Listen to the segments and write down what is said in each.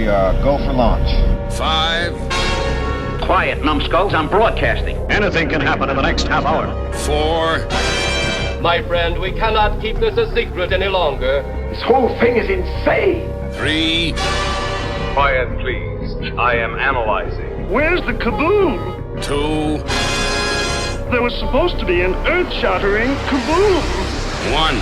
go for launch. 5. Quiet, numbskulls, I'm broadcasting. Anything can happen in the next half hour. 4. My friend, we cannot keep this a secret any longer. This whole thing is insane. 3. Quiet, please. I am analyzing. Where's the kaboom? 2. There was supposed to be an earth-shattering kaboom. 1.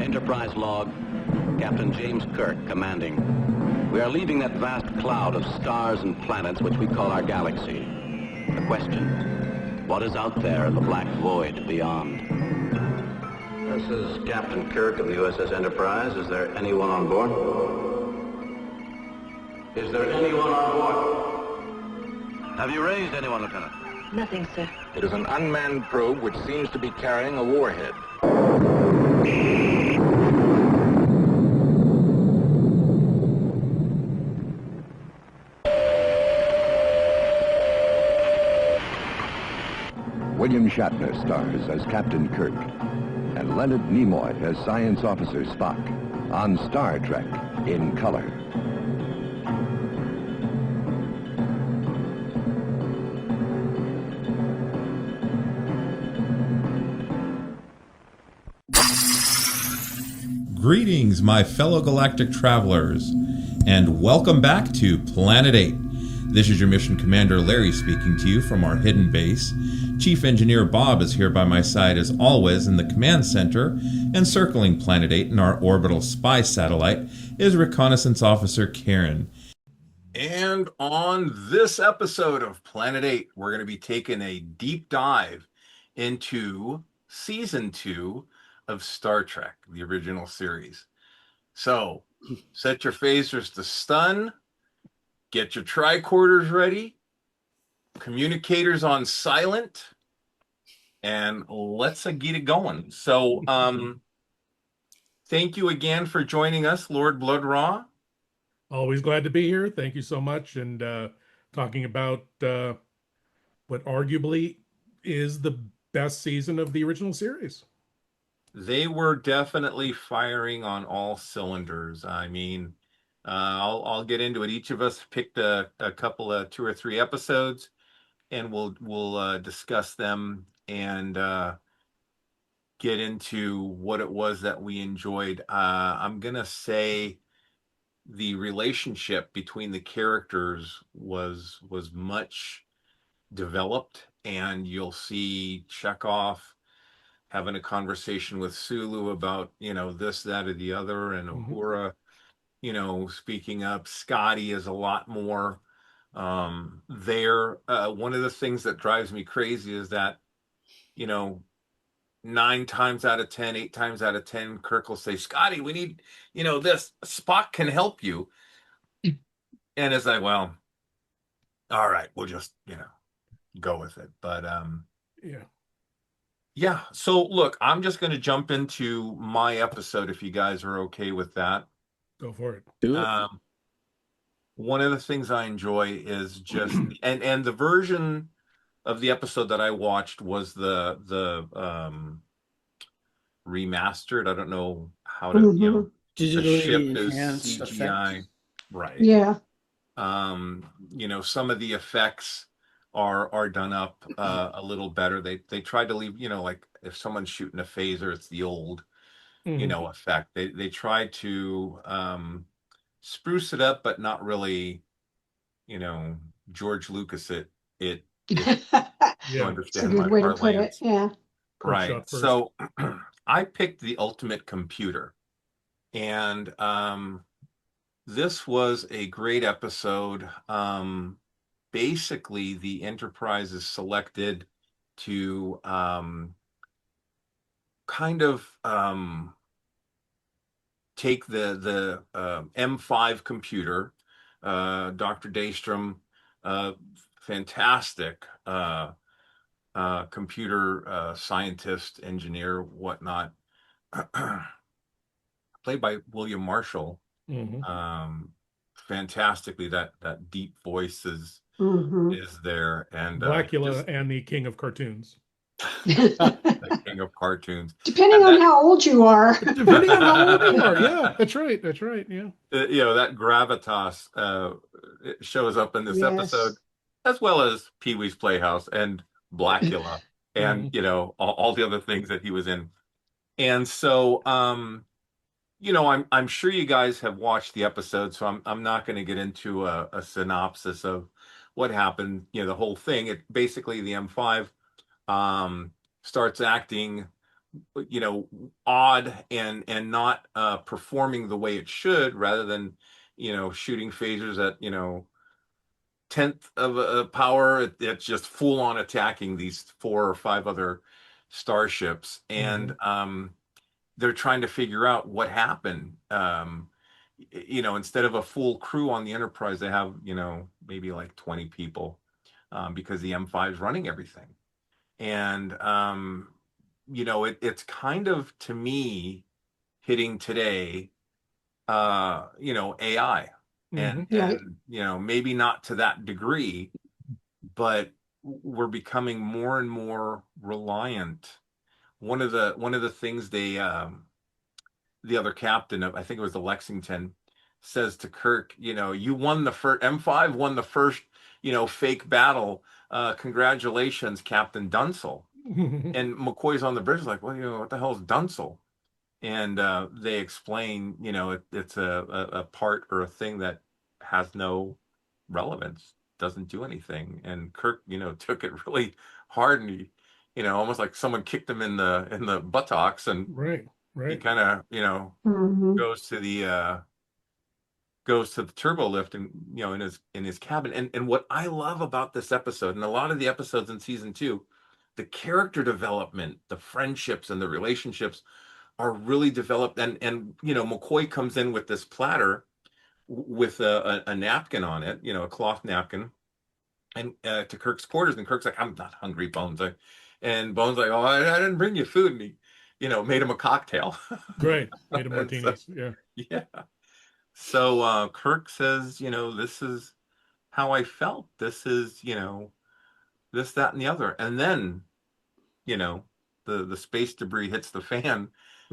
Enterprise log, Captain James Kirk commanding. We are leaving that vast cloud of stars and planets which we call our galaxy. The question, what is out there in the black void beyond? This is Captain Kirk of the USS Enterprise. Is there anyone on board? Is there anyone on board? Have you raised anyone, Lieutenant? Nothing, sir. It is an unmanned probe which seems to be carrying a warhead. William Shatner stars as Captain Kirk, and Leonard Nimoy as Science Officer Spock on Star Trek in color. Greetings, my fellow galactic travelers, and welcome back to Planet 8. This is your mission commander Larry speaking to you from our hidden base. Chief Engineer Bob is here by my side as always in the command center, and circling Planet 8 in our orbital spy satellite is Reconnaissance Officer Karen. And on this episode of Planet 8, we're going to be taking a deep dive into Season 2 of Star Trek, the original series. So, set your phasers to stun, get your tricorders ready, communicators on silent, and let's get it going. So, thank you again for joining us, Lord Blood-Rah. Always glad to be here. Thank you so much. And talking about what arguably is the best season of the original series. They were definitely firing on all cylinders. I mean, I'll get into it. Each of us picked a couple of 2 or 3 episodes, and we'll discuss them and get into what it was that we enjoyed. I'm gonna say the relationship between the characters was much developed, and you'll see Chekhov having a conversation with Sulu about, this, that, or the other, and Uhura, speaking up. Scotty is a lot more there. One of the things that drives me crazy is that, 9 times out of 10, 8 times out of 10, Kirk will say, Scotty, we need, this. Spock can help you. And it's like, well, all right, we'll just, go with it. But yeah. So look, I'm just going to jump into my episode if you guys are okay with that. Go for it. Do it. One of the things I enjoy is just and the version of the episode that I watched was the remastered. I don't know how to digitally ship is enhanced CGI, effects. right? Yeah. Some of the effects are done up a little better. They tried to leave, like if someone's shooting a phaser, it's the old effect. They tried to spruce it up, but not really, George Lucas it. Yeah. It's a good way to put it. Yeah. Right. So I picked the ultimate computer, and this was a great episode. Basically, the Enterprise is selected to kind of take the M5 computer. Dr. Daystrom, fantastic computer scientist, engineer, whatnot, played by William Marshall. fantastically. That deep voice is there, and Blackula and the King of Cartoons. The King of Cartoons. Depending on how old you are. Depending on how old you are, yeah, that's right. Yeah. That gravitas it shows up in this episode, as well as Pee-wee's Playhouse and Blackula, and all the other things that he was in. And so, I'm sure you guys have watched the episode, so I'm not going to get into a synopsis of what happened. The whole thing. It basically, the M5 starts acting odd and not performing the way it should, rather than shooting phasers at 10th of a power. It's just full on attacking these 4 or 5 other starships, and they're trying to figure out what happened. Instead of a full crew on the Enterprise, they have maybe like 20 people, because the M5 is running everything. And it's kind of, to me, hitting today, AI, and maybe not to that degree, but we're becoming more and more reliant. One of the things the other captain of, I think it was the Lexington, says to Kirk, you won the first, M5 won the first, fake battle. Congratulations, Captain Dunsel. And McCoy's on the bridge like, well, what the hell is Dunsel? And they explain, it's a part or a thing that has no relevance, doesn't do anything. And Kirk, took it really hard, and he, almost like someone kicked him in the buttocks, and right. He kind of, goes to the turbo lift, and in his cabin. And what I love about this episode, and a lot of the episodes in season 2, the character development, the friendships and the relationships are really developed. And McCoy comes in with this platter with a napkin on it, a cloth napkin, and to Kirk's quarters, and Kirk's like, I'm not hungry, Bones. And Bones like, oh, I didn't bring you food. And he, made him a cocktail. Right. Made him martinis. Yeah. So Kirk says, this is how I felt. This is, this, that, and the other. And then, the space debris hits the fan,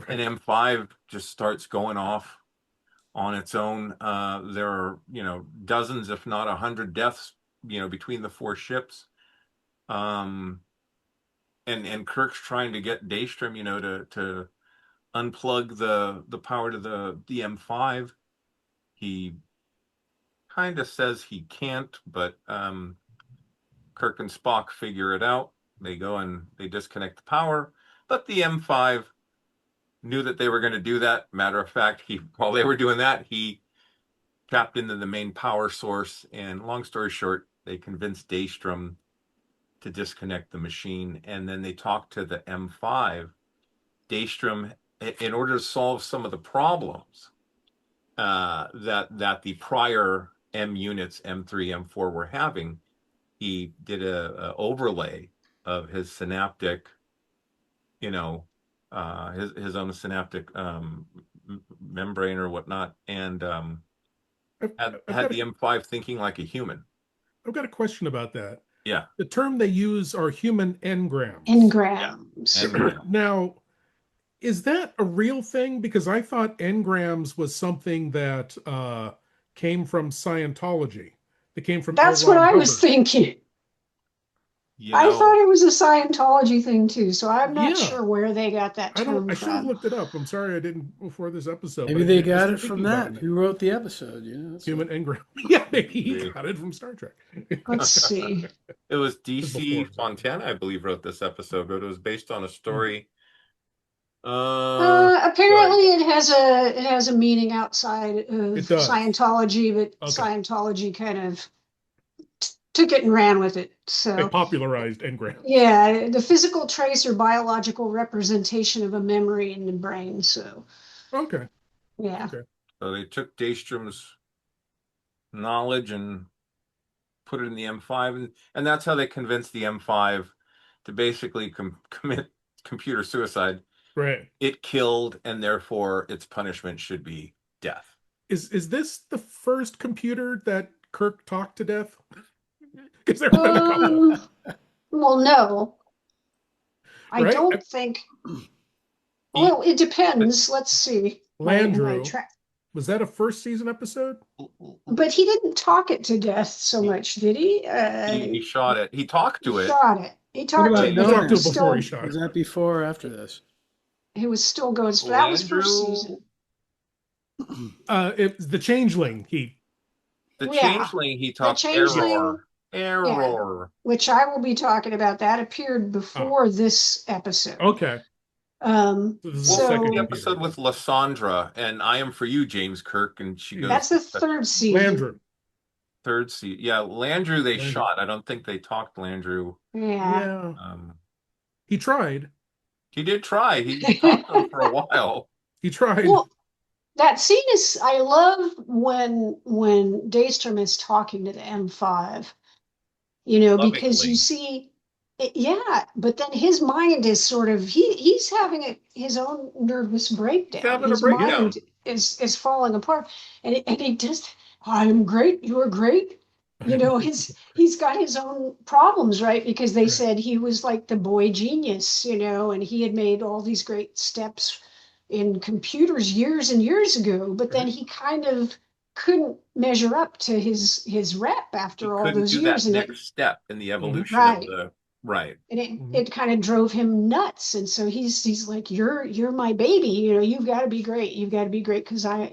and M5 just starts going off on its own. There are, dozens, if not 100 deaths, between the 4 ships. And Kirk's trying to get Daystrom, to unplug the power to the M5. He kind of says he can't, but Kirk and Spock figure it out. They go and they disconnect the power, but the M5 knew that they were going to do that. Matter of fact, while they were doing that, he tapped into the main power source, and long story short, they convinced Daystrom to disconnect the machine, and then they talked to the M5. Daystrom, in order to solve some of the problems that the prior M units, M3, M4, were having, he did a overlay of his synaptic, his own synaptic membrane or whatnot, and had the M5 thinking like a human. I've got a question about that. Yeah. The term they use are human engrams. Engrams. Yeah. Now, is that a real thing? Because I thought engrams was something that came from Scientology. It came from That's what I was thinking. I thought it was a Scientology thing too, so I'm not sure where they got that term I should have from. looked it up. I'm sorry I didn't before this episode. Maybe they got it from that. Who wrote the episode? Human engram. Yeah, maybe he got it from Star Trek. Let's see. It was DC Fontana, I believe, wrote this episode, but it was based on a story. Apparently, it has a meaning outside of Scientology, but Scientology kind of took it and ran with it. So they popularized engram. Yeah, the physical trace or biological representation of a memory in the brain. So okay, yeah. Okay. So they took Daystrom's knowledge and put it in the M5, and that's how they convinced the M5 to basically commit computer suicide. Right. It killed, and therefore its punishment should be death. is this the first computer that Kirk talked to death? Because there have been a couple. Well, no. I Right? don't think. Well, it depends. Let's see. Landrew. Was that a first season episode? But he didn't talk it to death so much, did he? He shot it. He talked to it. Shot it. He talked to it. He talked to it before he shot it. Was that before or after this? It was still going. That was first season. The Changeling. Changeling. He talked error. Yeah, which I will be talking about. That appeared before this episode. Okay. The episode with Lysandra and I Am For You, James Kirk, and she goes. That's the third season. Landrew. Third season. Yeah, Landrew they shot. I don't think they talked Landrew. Yeah. He tried. He did try. He talked to him for a while. He tried. Well, that scene is. I love when Daystrom is talking to the M5. Because you see, but then his mind is sort of he's having his own nervous breakdown. His mind is falling apart, and he just, I'm great, you're great. He's got his own problems, right? Because they said he was like the boy genius, and he had made all these great steps in computers years and years ago, but then he kind of couldn't measure up to his rep after all those years. And next step in the evolution right. of the right. And it kind of drove him nuts. And so he's like, you're my baby. You've got to be great. You've got to be great because I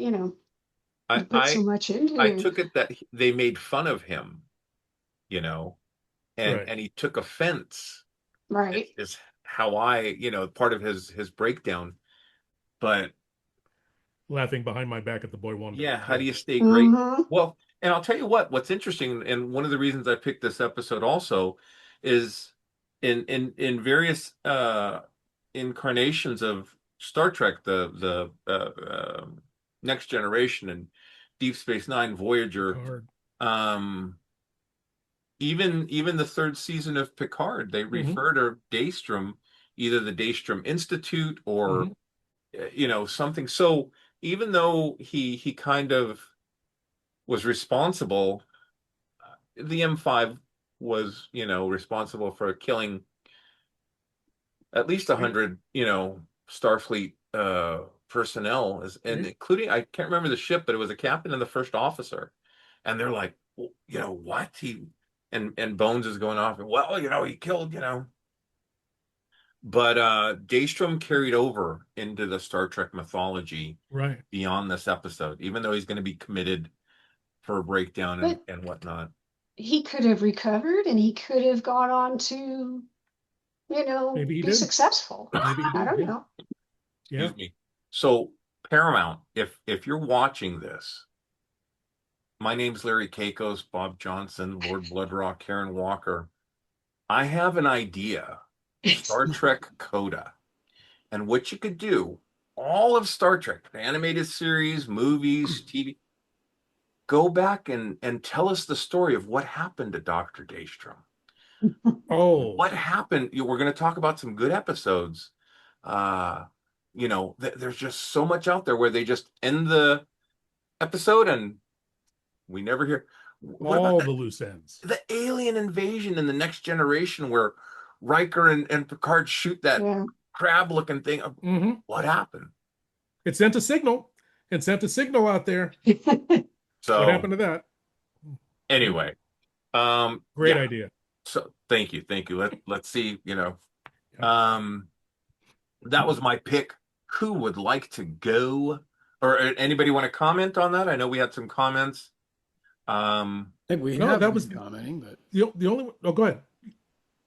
put so much into it. I took it that they made fun of him, and he took offense. Right. Is how part of his breakdown, but. Laughing behind my back at the boy wonder. Yeah, how do you stay great? Mm-hmm. Well, and I'll tell you what's interesting, and one of the reasons I picked this episode also is in various incarnations of Star Trek, the Next Generation and Deep Space Nine, Voyager, even the third season of Picard, they refer to Daystrom, either the Daystrom Institute or something. So even though he kind of was responsible, the M5 was, responsible for killing at least 100, Starfleet personnel, and including, I can't remember the ship, but it was a captain and the first officer. And they're like, well, what? And Bones is going off, well, he killed, But Daystrom carried over into the Star Trek mythology beyond this episode, even though he's going to be committed for a breakdown and whatnot. He could have recovered and he could have gone on to, be successful. Maybe I don't know. Excuse me. So Paramount, if you're watching this, my name's Larry Keikos, Bob Johnson, Lord Blood-Rah, Karen Walker. I have an idea. Star Trek Coda, and what you could do, all of Star Trek, animated series, movies, TV, go back and tell us the story of what happened to Dr. Daystrom. What happened? We're going to talk about some good episodes. There's just so much out there where they just end the episode and we never hear all the loose ends. The alien invasion in the Next Generation where Riker and Picard shoot that crab-looking thing. What happened? It sent a signal. It sent a signal out there. So what happened to that? Anyway, great idea. So thank you. Let's see. That was my pick. Who would like to go? Or anybody want to comment on that? I know we had some comments. We have been commenting, but the only one. Oh, go ahead.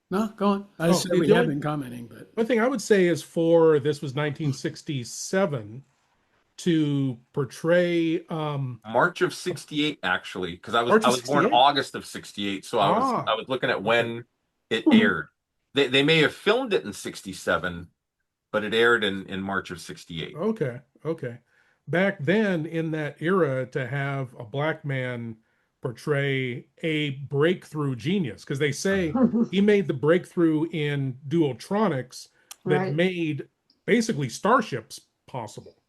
No, go on. I said we have been commenting, but one thing I would say is this was 1967 to portray March of 68 actually, because I was born August of 68, so I was looking at when it aired. They may have filmed it in 67, but it aired in March of 68. Okay. Back then in that era, to have a black man portray a breakthrough genius, because they say he made the breakthrough in dualtronics that made basically starships possible.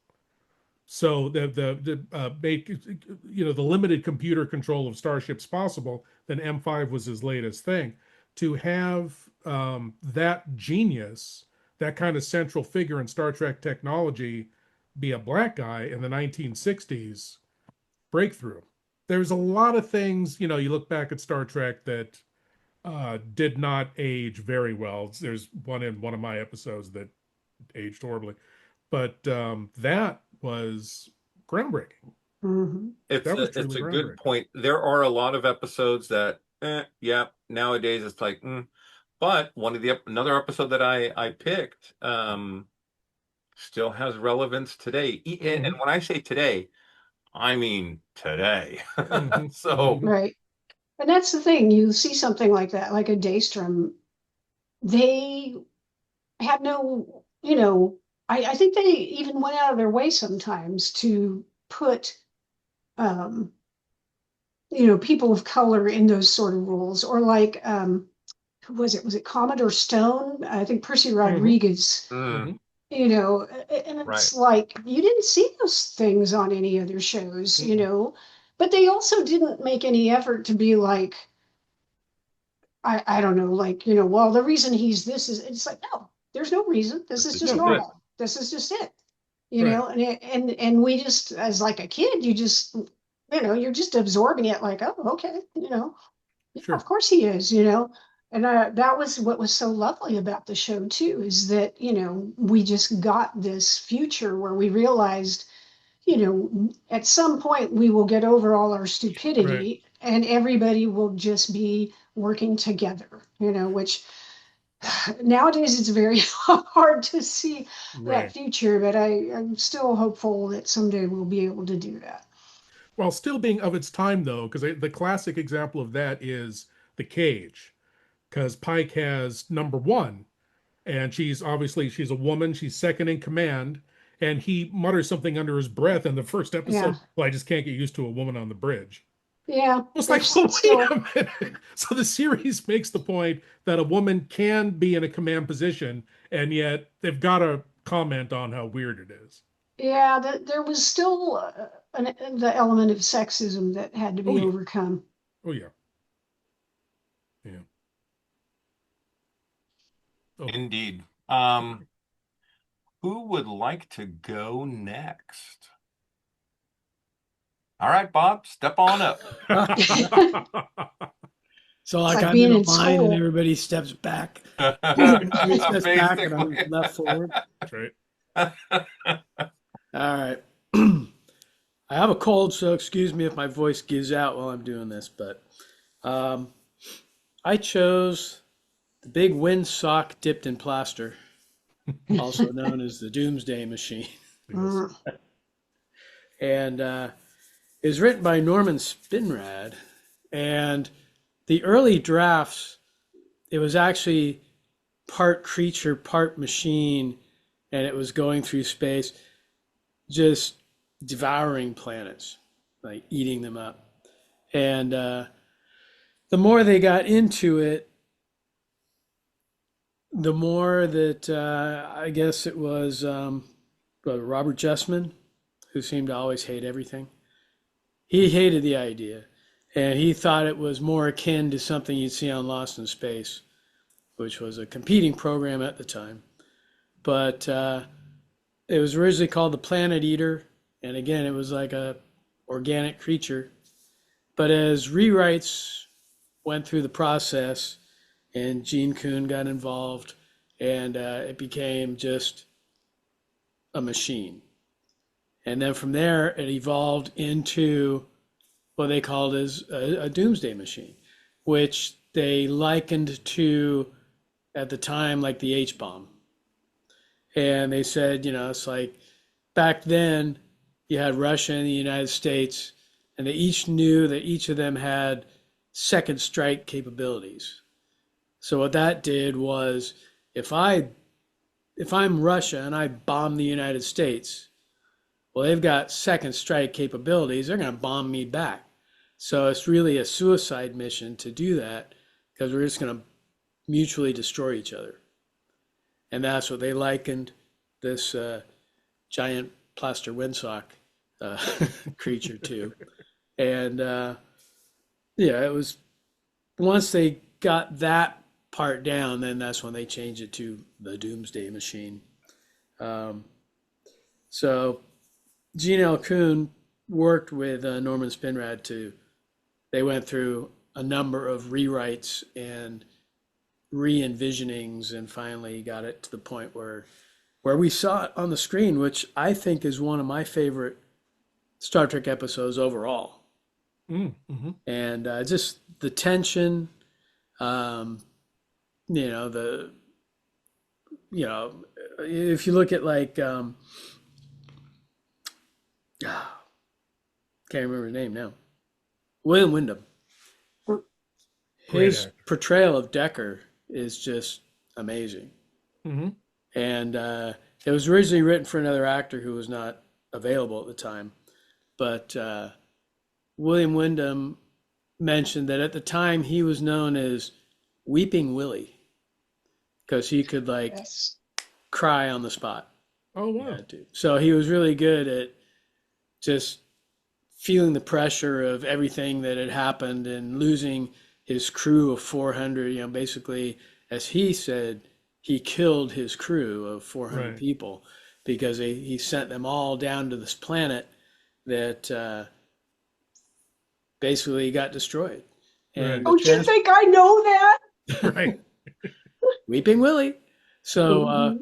So the make the limited computer control of starships possible, then M5 was his latest thing. To have that genius, that kind of central figure in Star Trek technology, be a black guy in the 1960s, breakthrough. There's a lot of things, you look back at Star Trek that did not age very well. There's one in one of my episodes that aged horribly, but that was groundbreaking. Mm-hmm. It's a good point. There are a lot of episodes that, nowadays it's like, but another episode that I picked still has relevance today. And when I say today, I mean today. So right. And that's the thing. You see something like that, like a Daystrom, they had no, I think they even went out of their way sometimes to put, people of color in those sort of roles, or like, who was it? Was it Commodore Stone? I think Percy Rodriguez, and it's like, you didn't see those things on any other shows, but they also didn't make any effort to be like, I don't know, like, well, the reason he's this is, it's like, no, there's no reason. This is just normal. This is just it, and we just, as like a kid, you just, you're just absorbing it like, oh, okay, Sure. Of course he is, and that was what was so lovely about the show too, is that, we just got this future where we realized, at some point we will get over all our stupidity and everybody will just be working together, which nowadays it's very hard to see that future, but I'm still hopeful that someday we'll be able to do that. While still being of its time, though, because the classic example of that is The Cage, because Pike has number one, and she's a woman, she's second in command, and he mutters something under his breath in the first episode. Well, I just can't get used to a woman on the bridge. Yeah. It's like, wait a minute. So the series makes the point that a woman can be in a command position, and yet they've got to comment on how weird it is. Yeah, there was still the element of sexism that had to be overcome. Oh, yeah. Yeah. Oh. Indeed. Who would like to go next? All right, Bob, step on up. So like I'm in a line and everybody steps back. Everybody steps back and I'm left forward. That's right. All right. I have a cold, so excuse me if my voice gives out while I'm doing this, but I chose the big windsock dipped in plaster, also known as the Doomsday Machine. And it was written by Norman Spinrad, and the early drafts, it was actually part creature, part machine, and it was going through space, just devouring planets, like eating them up. And the more they got into it, the more that I guess it was Robert Justman, who seemed to always hate everything. He hated the idea, and he thought it was more akin to something you'd see on Lost in Space, which was a competing program at the time. But it was originally called the Planet Eater, and again, it was like a organic creature. But as rewrites went through the process, and Gene Kuhn got involved, and it became just a machine. And then from there, it evolved into what they called as a doomsday machine, which they likened to, at the time, like the H-bomb. And they said, it's like back then you had Russia and the United States, and they each knew that each of them had second strike capabilities. So what that did was, if I'm Russia and I bomb the United States, well, they've got second strike capabilities. They're going to bomb me back. So it's really a suicide mission to do that, because we're just going to mutually destroy each other. And that's what they likened this giant plaster windsock creature too. And yeah, it was once they got that part down, then that's when they changed it to the Doomsday Machine. So Gene L. Kuhn worked with Norman Spinrad they went through a number of rewrites and re-envisionings and finally got it to the point where we saw it on the screen, which I think is one of my favorite Star Trek episodes overall. Mm-hmm. And just the tension, if you look at like, can't remember his name now, William Wyndham. His portrayal of Decker is just amazing. Mm-hmm. And it was originally written for another actor who was not available at the time. But William Wyndham mentioned that at the time he was known as Weeping Willie because he could cry on the spot. Oh, wow. So he was really good at just feeling the pressure of everything that had happened and losing his crew of 400, basically, as he said, he killed his crew of 400 people because he sent them all down to this planet that basically got destroyed. And do you think I know that? Right. Weeping Willie. So,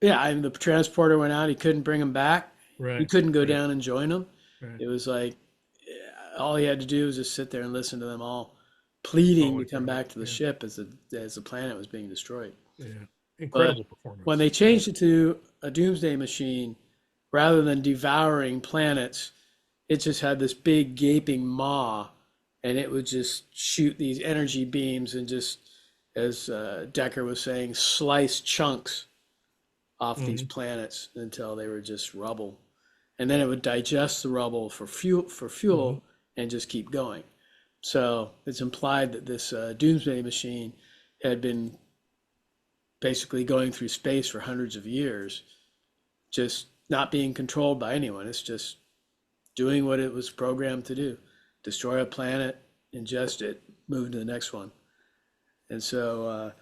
the transporter went out. He couldn't bring them back. Right. He couldn't go down and join them. Right. It was like all he had to do was just sit there and listen to them all pleading to come back to the ship as the planet was being destroyed. Yeah, incredible performance. When they changed it to a Doomsday Machine, rather than devouring planets, it just had this big gaping maw, and it would just shoot these energy beams and just, as Decker was saying, slice chunks off these planets until they were just rubble. And then it would digest the rubble for fuel and just keep going. So it's implied that this Doomsday Machine had been basically going through space for hundreds of years, just not being controlled by anyone. It's just doing what it was programmed to do: destroy a planet, ingest it, move to the next one. And so,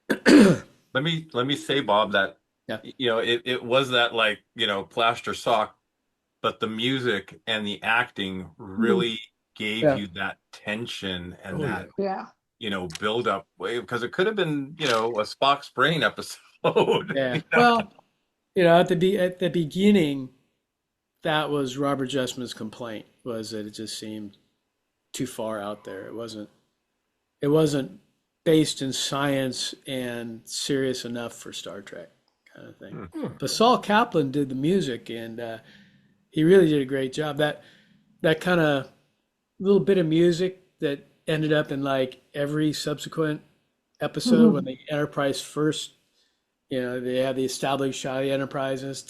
let me say, Bob, that it was that plaster sock, but the music and the acting really gave you that tension and build up, because it could have been a Spock's Brain episode. Yeah. Well, at the beginning, that was Robert Justman's complaint, was that it just seemed too far out there. It wasn't based in science and serious enough for Star Trek kind of thing. But Saul Kaplan did the music, and he really did a great job. That kind of little bit of music that ended up in every subsequent episode when the Enterprise first, they had the established shot of the Enterprise, and it's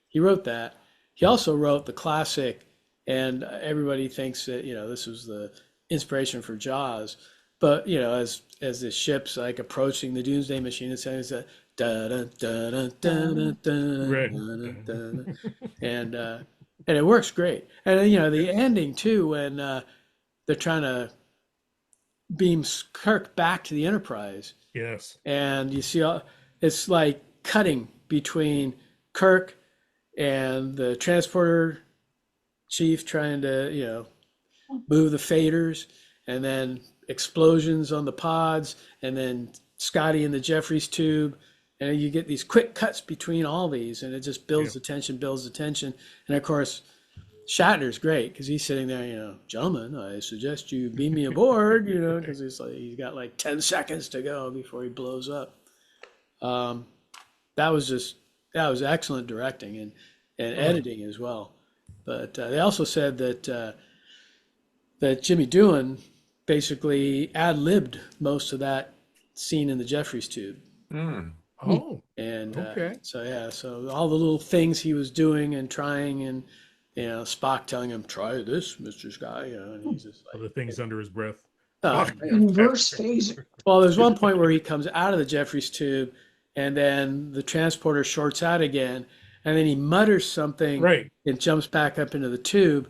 he wrote that. He also wrote the classic, and everybody thinks that this was the inspiration for Jaws, but as the ship's approaching the Doomsday Machine, it's saying that da da da da da da, and it works great. And the ending too, when they're trying to beam Kirk back to the Enterprise. Yes. And you see, it's like cutting between Kirk and the transporter chief trying to, move the faders, and then explosions on the pods, and then Scotty in the Jeffries tube. And you get these quick cuts between all these, and it just builds the tension. And of course, Shatner's great because he's sitting there, gentlemen, I suggest you beam me aboard, because he's got 10 seconds to go before he blows up. That was excellent directing and editing as well. But they also said that Jimmy Doohan basically ad-libbed most of that scene in the Jeffries tube. Oh, and okay. So all the little things he was doing and trying, and Spock telling him, "Try this, Mr. Sky," and he's just the things under his breath. Inverse phaser. Well, there's one point where he comes out of the Jeffries tube, and then the transporter shorts out again, and then he mutters something, right, and jumps back up into the tube.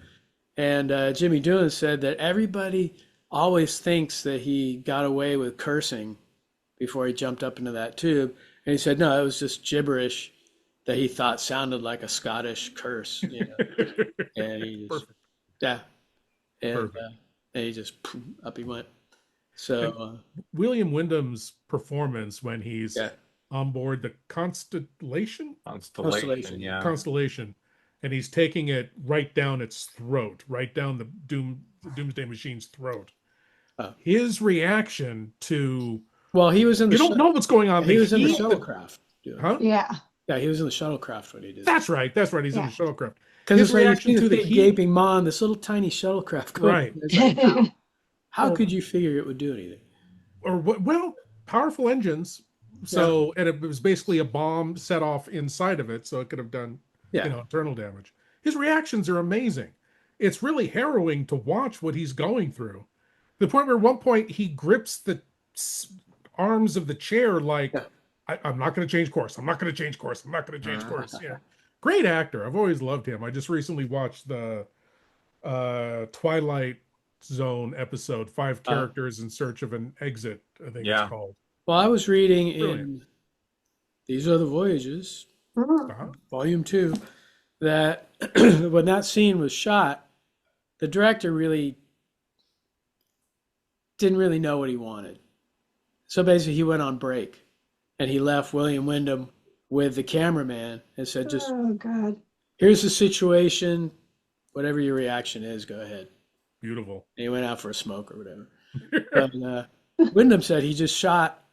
And Jimmy Doolan said that everybody always thinks that he got away with cursing before he jumped up into that tube. And he said, no, it was just gibberish that he thought sounded like a Scottish curse. You know? And he just, perfect. Yeah. And he just, up he went. So William Wyndham's performance when he's on board the Constellation, and he's taking it right down its throat, right down the Doomsday Machine's throat. His reaction to he was in the don't know what's going on. He was in the shuttlecraft. Huh? Yeah, he was in the shuttlecraft when he did. That's right. He's in the shuttlecraft. Because his reaction to the gaping maw on this little tiny shuttlecraft. Right. Like, how could you figure it would do anything? Or well, powerful engines. So and it was basically a bomb set off inside of it, so it could have done internal damage. His reactions are amazing. It's really harrowing to watch what he's going through. The point where at one point he grips the arms of the chair like, I'm not going to change course. I'm not going to change course. I'm not going to change course. Yeah. Great actor. I've always loved him. I just recently watched the Twilight Zone episode, 5 Characters in Search of an Exit, I think it's called. Well, I was reading in These Are the Voyages, Volume 2, that when that scene was shot, the director really didn't really know what he wanted. So basically he went on break and he left William Wyndham with the cameraman and said, just, here's the situation. Whatever your reaction is, go ahead. Beautiful. And he went out for a smoke or whatever. But Wyndham said he just shot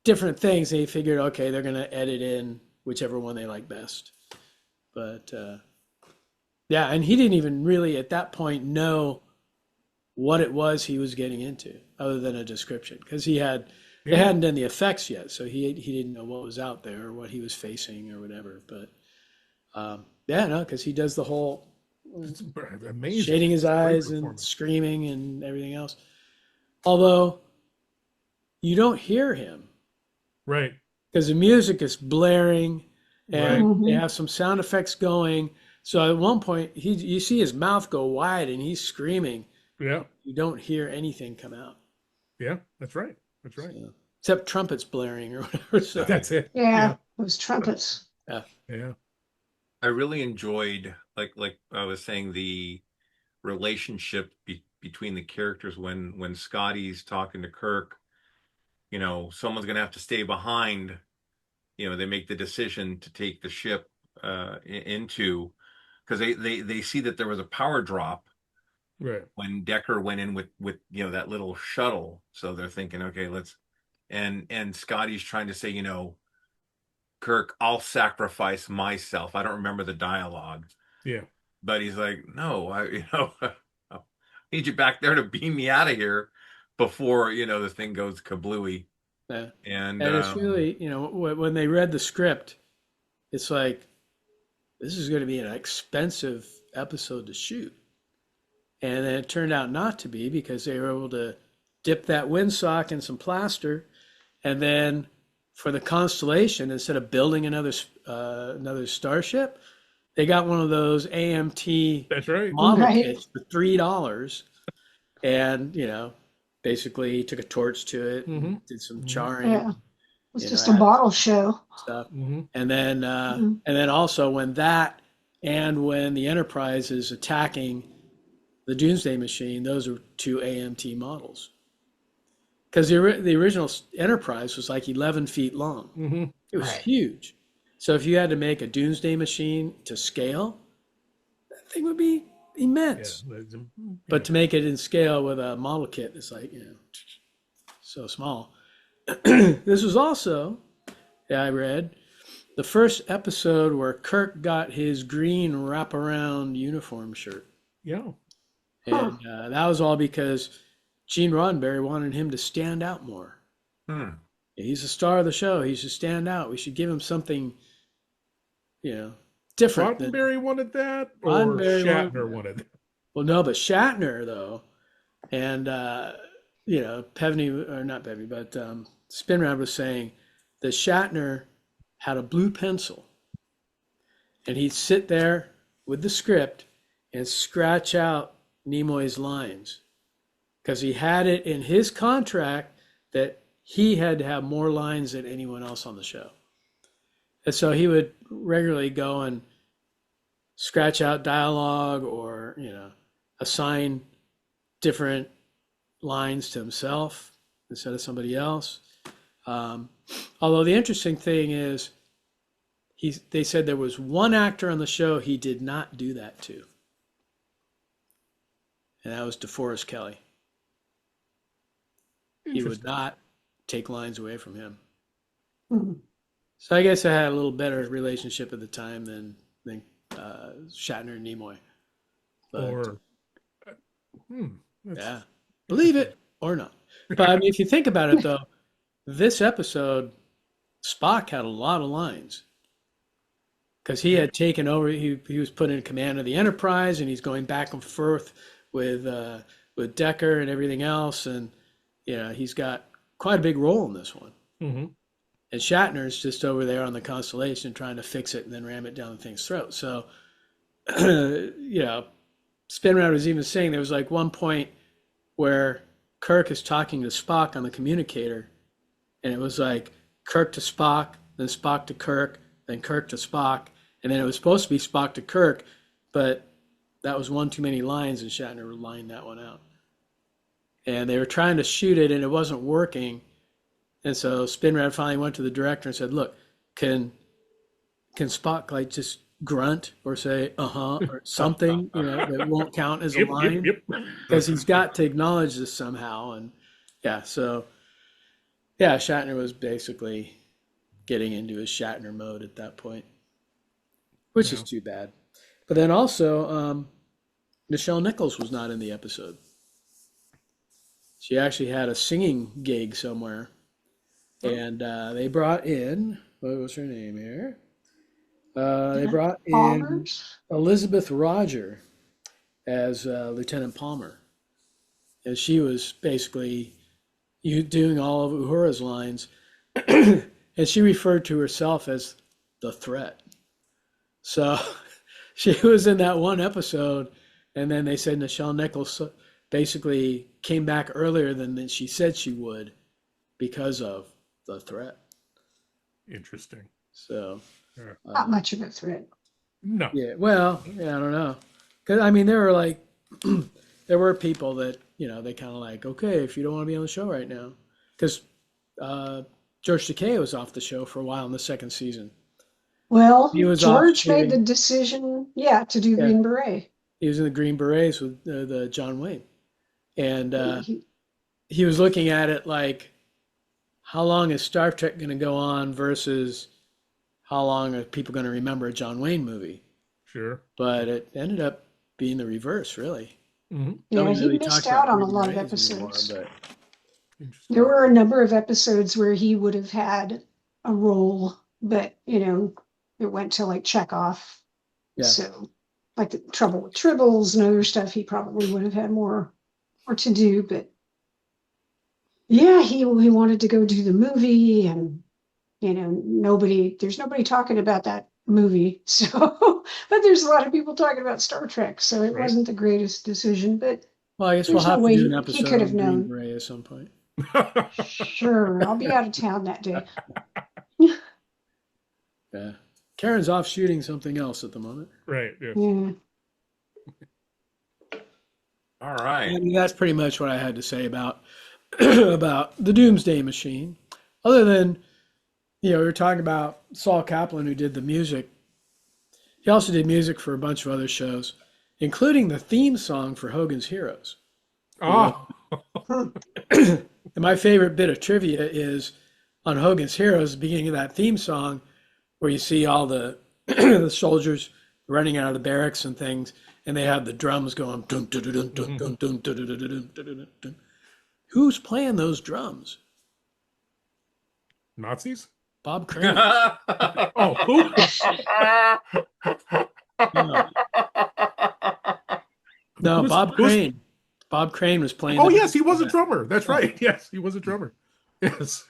different things and he figured, okay, they're going to edit in whichever one they like best. But and he didn't even really at that point know what it was he was getting into other than a description, because they hadn't done the effects yet, so he didn't know what was out there or what he was facing or whatever. But because he does the whole amazing shading his eyes and screaming and everything else, although you don't hear him, right, because the music is blaring and they have some sound effects going. So at one point you see his mouth go wide and he's screaming. Yeah, you don't hear anything come out. Yeah, that's right. So, except trumpets blaring or whatever. So. That's it. Yeah, those trumpets. Yeah. I really enjoyed, like I was saying, the relationship between the characters when Scotty's talking to Kirk. You know, someone's going to have to stay behind. You know, they make the decision to take the ship into, because they see that there was a power drop. Right. When Decker went in with that little shuttle, so they're thinking, okay, let's, and Scotty's trying to say, Kirk, I'll sacrifice myself. I don't remember the dialogue. Yeah. But he's like, no, I need you back there to beam me out of here before the thing goes kablooey. Yeah. And it's really, when they read the script, it's like, this is going to be an expensive episode to shoot. And then it turned out not to be, because they were able to dip that windsock in some plaster. And then for the Constellation, instead of building another starship, they got one of those AMT model kits for $3. And, basically he took a torch to it, and did some charring. Yeah. It was just a bottle show. Stuff. And then also when the Enterprise is attacking the Doomsday Machine, those are 2 AMT models. Because the original Enterprise was like 11 feet long. It was huge. So if you had to make a Doomsday Machine to scale, that thing would be immense. Yeah. But to make it in scale with a model kit, it's like, so small. This was also, I read, the first episode where Kirk got his green wraparound uniform shirt. Yeah. And that was all because Gene Roddenberry wanted him to stand out more. He's the star of the show. He should stand out. We should give him something, different. Roddenberry wanted that, or Shatner wanted that? Well, no, but Shatner, though, and, Pevney, or not Pevney, but Spinrad was saying that Shatner had a blue pencil, and he'd sit there with the script and scratch out Nimoy's lines because he had it in his contract that he had to have more lines than anyone else on the show. And so he would regularly go and scratch out dialogue or, assign different lines to himself instead of somebody else. Although the interesting thing is, they said there was one actor on the show he did not do that to. And that was DeForest Kelley. He would not take lines away from him. Mm-hmm. So I guess I had a little better relationship at the time than Shatner and Nimoy. But, yeah, believe it or not. But I mean, if you think about it, though, this episode, Spock had a lot of lines because he had taken over. He was put in command of the Enterprise, and he's going back and forth with Decker and everything else, and he's got quite a big role in this one. Mm-hmm. And Shatner's just over there on the Constellation trying to fix it and then ram it down the thing's throat. So, Spinrad was even saying there was like one point where Kirk is talking to Spock on the communicator, and it was like Kirk to Spock, then Spock to Kirk, then Kirk to Spock, and then it was supposed to be Spock to Kirk, but that was one too many lines, and Shatner lined that one out. And they were trying to shoot it, and it wasn't working. And so Spinrad finally went to the director and said, "Look, can Spock like just grunt or say or something that won't count as a line because he's got to acknowledge this somehow." And Shatner was basically getting into his Shatner mode at that point, which is too bad. But then also Nichelle Nichols was not in the episode. She actually had a singing gig somewhere. And they brought in, what was her name here? They brought in Elizabeth Roger as Lieutenant Palmer. And she was basically doing all of Uhura's lines. And she referred to herself as the threat. So she was in that one episode. And then they said Nichelle Nichols basically came back earlier than she said she would because of the threat. Interesting. So not much of a threat. No. Yeah. Well, I don't know. Because I mean, there were like there were people that they kind of like, okay, if you don't want to be on the show right now, because George Takei was off the show for a while in the second season. Well, George made the decision, to do Green Beret. He was in the Green Berets with the John Wayne, and he was looking at it like, how long is Star Trek going to go on versus how long are people going to remember a John Wayne movie? Sure. But it ended up being the reverse, really. Mm-hmm. Yeah, he missed out on a lot of episodes. There were a number of episodes where he would have had a role, but, it went to like Chekhov. Yeah. So, like the Trouble with Tribbles and other stuff, he probably would have had more to do, but yeah, he wanted to go do the movie, and there's nobody talking about that movie. So, but there's a lot of people talking about Star Trek, so it wasn't the greatest decision. But I guess we'll have to do an episode he could have known. Green Beret at some point. Sure, I'll be out of town that day. Yeah, Karen's off shooting something else at the moment. Right. Yeah. All right. And that's pretty much what I had to say about the Doomsday Machine, other than we were talking about Saul Kaplan, who did the music. He also did music for a bunch of other shows, including the theme song for Hogan's Heroes. Oh. And my favorite bit of trivia is on Hogan's Heroes, the beginning of that theme song, where you see all the the soldiers running out of the barracks and things, and they have the drums going dun dun dun dun dun dun dun dun dun dun dun. Who's playing those drums? Nazis? Bob Crane. Oh, who? No, Bob Crane. Bob Crane was playing. Oh, yes, he was a drummer. That's right. Yes, he was a drummer. Yes.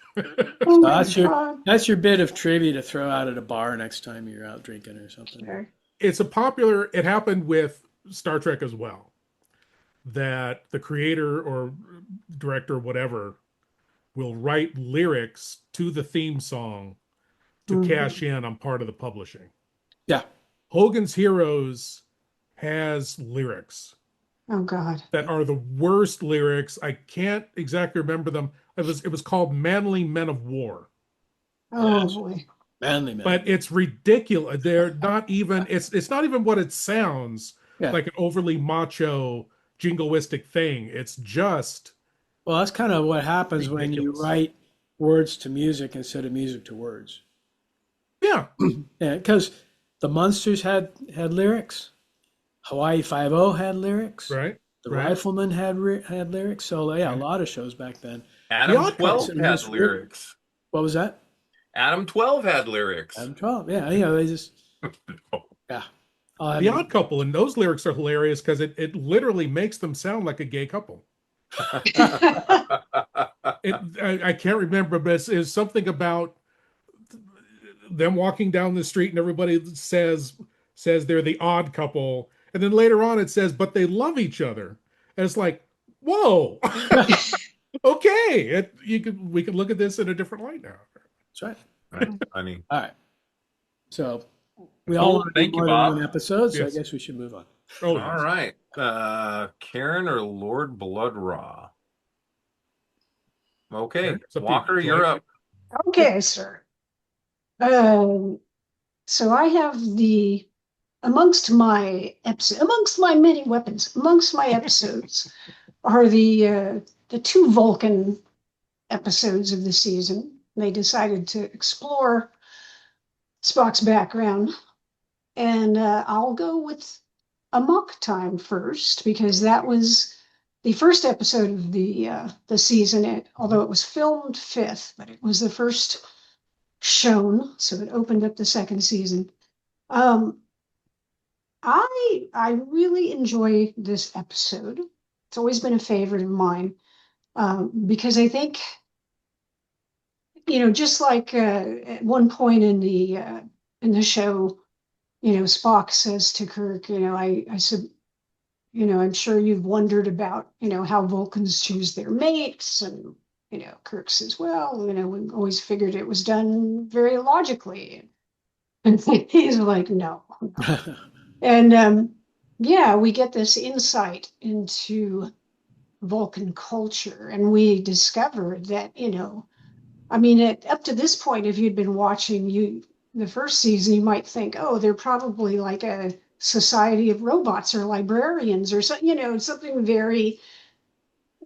Oh that's your bit of trivia to throw out at a bar next time you're out drinking or something. Sure. It happened with Star Trek as well, that the creator or director, whatever, will write lyrics to the theme song to cash in on part of the publishing. Yeah. Hogan's Heroes has lyrics. Oh God. That are the worst lyrics. I can't exactly remember them. It was called Manly Men of War. Oh boy. Manly Men. But it's ridiculous. They're not even it's not even what it sounds like, an overly macho jingoistic thing. It's just, well, that's kind of what happens ridiculous. When you write words to music instead of music to words. Yeah. Yeah, because the Munsters had lyrics. Hawaii Five-0 had lyrics. Right. The Riflemen had lyrics. So yeah, a lot of shows back then. Adam 12 had lyrics. What was that? Adam 12 had lyrics. Adam 12, yeah. You know, they just yeah. The Odd Couple, and those lyrics are hilarious because it literally makes them sound like a gay couple. I can't remember, but it's something about them walking down the street and everybody says they're the odd couple, and then later on it says, but they love each other, and it's like, whoa. Okay, we can look at this in a different light now. That's right. Right, funny. All right. So we all want to do more than one episode, so Yes. I guess we should move on. All right. Karen or Lord Blood-Rah? Okay, Walker, you're up. Okay, sir. So I have amongst my many weapons, amongst my episodes are the two Vulcan episodes of the season. They decided to explore Spock's background, and I'll go with Amok Time first, because that was the first episode of the season. Although it was filmed fifth, but it was the first shown, so it opened up the second season. I really enjoy this episode. It's always been a favorite of mine, because I think, just like at one point in the show, Spock says to Kirk, I said, I'm sure you've wondered about, how Vulcans choose their mates. And, Kirk says, well, we always figured it was done very logically. And he's like, no. And we get this insight into Vulcan culture. And we discover that, up to this point, if you'd been watching the first season, you might think, oh, they're probably like a society of robots or librarians or something, something very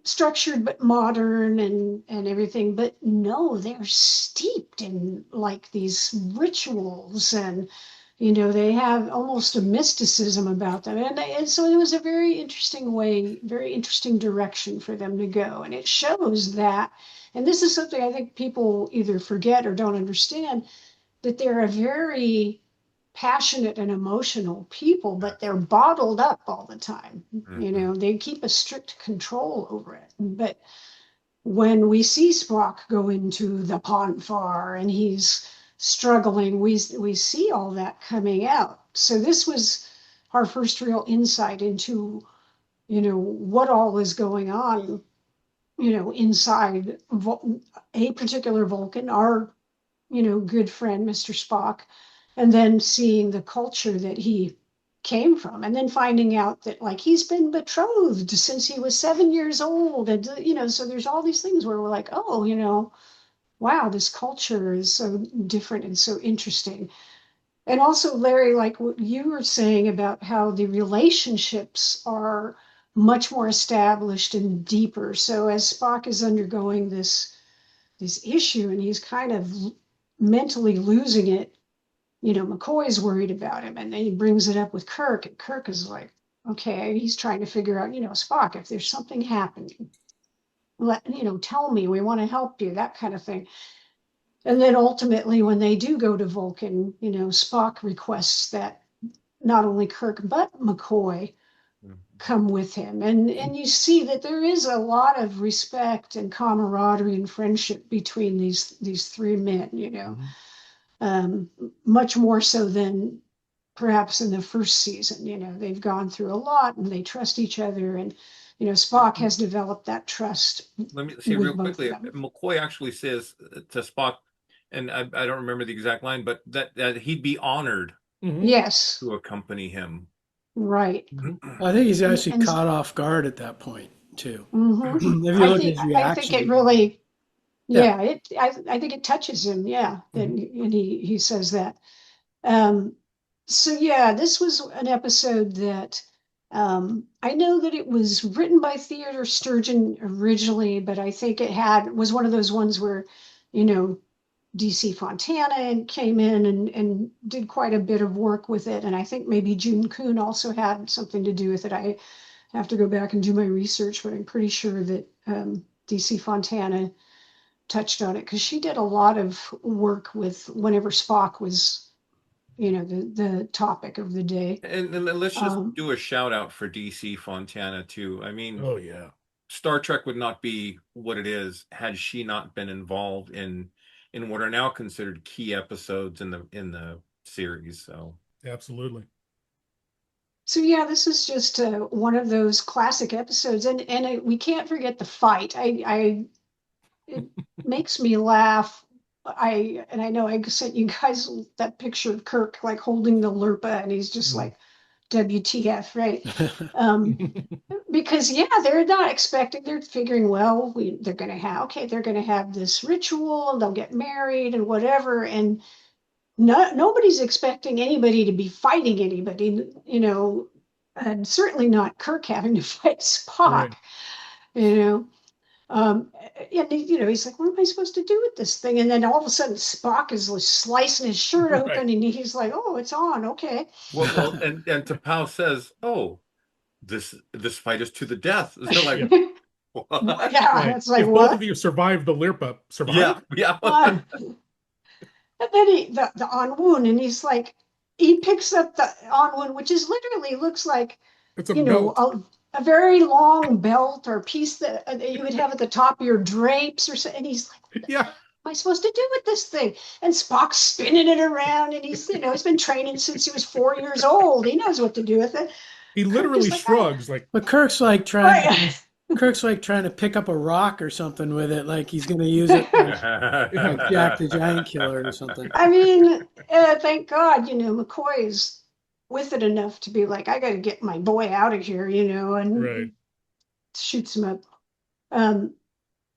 structured but modern and everything. But no, they're steeped in like these rituals, and they have almost a mysticism about them, and so it was a very interesting direction for them to go. And it shows that, and this is something I think people either forget or don't understand, that they're a very passionate and emotional people, but they're bottled up all the time. They keep a strict control over it. But when we see Spock go into the Ponfar and he's struggling, we see all that coming out. So this was our first real insight into, what all is going on, inside a particular Vulcan, our, good friend, Mr. Spock, and then seeing the culture that he came from, and then finding out that like he's been betrothed since he was 7 years old. And, so there's all these things where we're like, oh, wow, this culture is so different and so interesting. And also, Larry, like what you were saying about how the relationships are much more established and deeper. So as Spock is undergoing this issue and he's kind of mentally losing it, McCoy's worried about him, and then he brings it up with Kirk, and Kirk is like, okay, he's trying to figure out, Spock, if there's something happening, tell me, we want to help you, that kind of thing. And then ultimately, when they do go to Vulcan, Spock requests that not only Kirk, but McCoy come with him. And you see that there is a lot of respect and camaraderie and friendship between these three men, you know, much more so than perhaps in the first season. You know, they've gone through a lot and they trust each other, and you know, Spock has developed that trust. Let me see real quickly. McCoy actually says to Spock, and I don't remember the exact line, but that he'd be honored yes, to accompany him. Right. I think he's actually caught off guard at that point too. If you look at his reaction, I think it really, I think it touches him. Yeah, and he says that. So yeah, this was an episode that I know that it was written by Theodore Sturgeon originally, but I think it was one of those ones where, you know, DC Fontana came in and did quite a bit of work with it. And I think maybe June Kuhn also had something to do with it. I have to go back and do my research, but I'm pretty sure that DC Fontana touched on it because she did a lot of work with whenever Spock was, you know, the topic of the day. And let's just do a shout out for DC Fontana too. I mean, oh yeah, Star Trek would not be what it is had she not been involved in what are now considered key episodes in the series. So absolutely. So yeah, this is just one of those classic episodes, and we can't forget the fight. It makes me laugh. I know I sent you guys that picture of Kirk like holding the Lurpa, and he's just like, WTF, right? Because they're not expecting. They're figuring, well, they're going to have this ritual, and they'll get married and whatever, and nobody's expecting anybody to be fighting anybody, you know, and certainly not Kirk having to fight Spock, right. You know. And you know, he's like, what am I supposed to do with this thing? And then all of a sudden Spock is like slicing his shirt open, and he's like, oh, it's on, okay. Well and T'Pau says, oh, this fight is to the death. They're like, what? Yeah, it's like, if what? Both of you survived the Lirpa, yeah. And then the Anwun, and he's like, he picks up the Anwun, which is literally looks like, it's a you belt. know, a very long belt or piece that you would have at the top of your drapes or something. And he's like, what am I supposed to do with this thing? And Spock's spinning it around, and he's been training since he was 4 years old. He knows what to do with it. He literally shrugs But Kirk's like trying to pick up a rock or something with it, like he's going to use it like Jack the Giant Killer or something. I mean, thank God, you know, McCoy's with it enough to be like, I got to get my boy out of here, you know, and shoots him up. And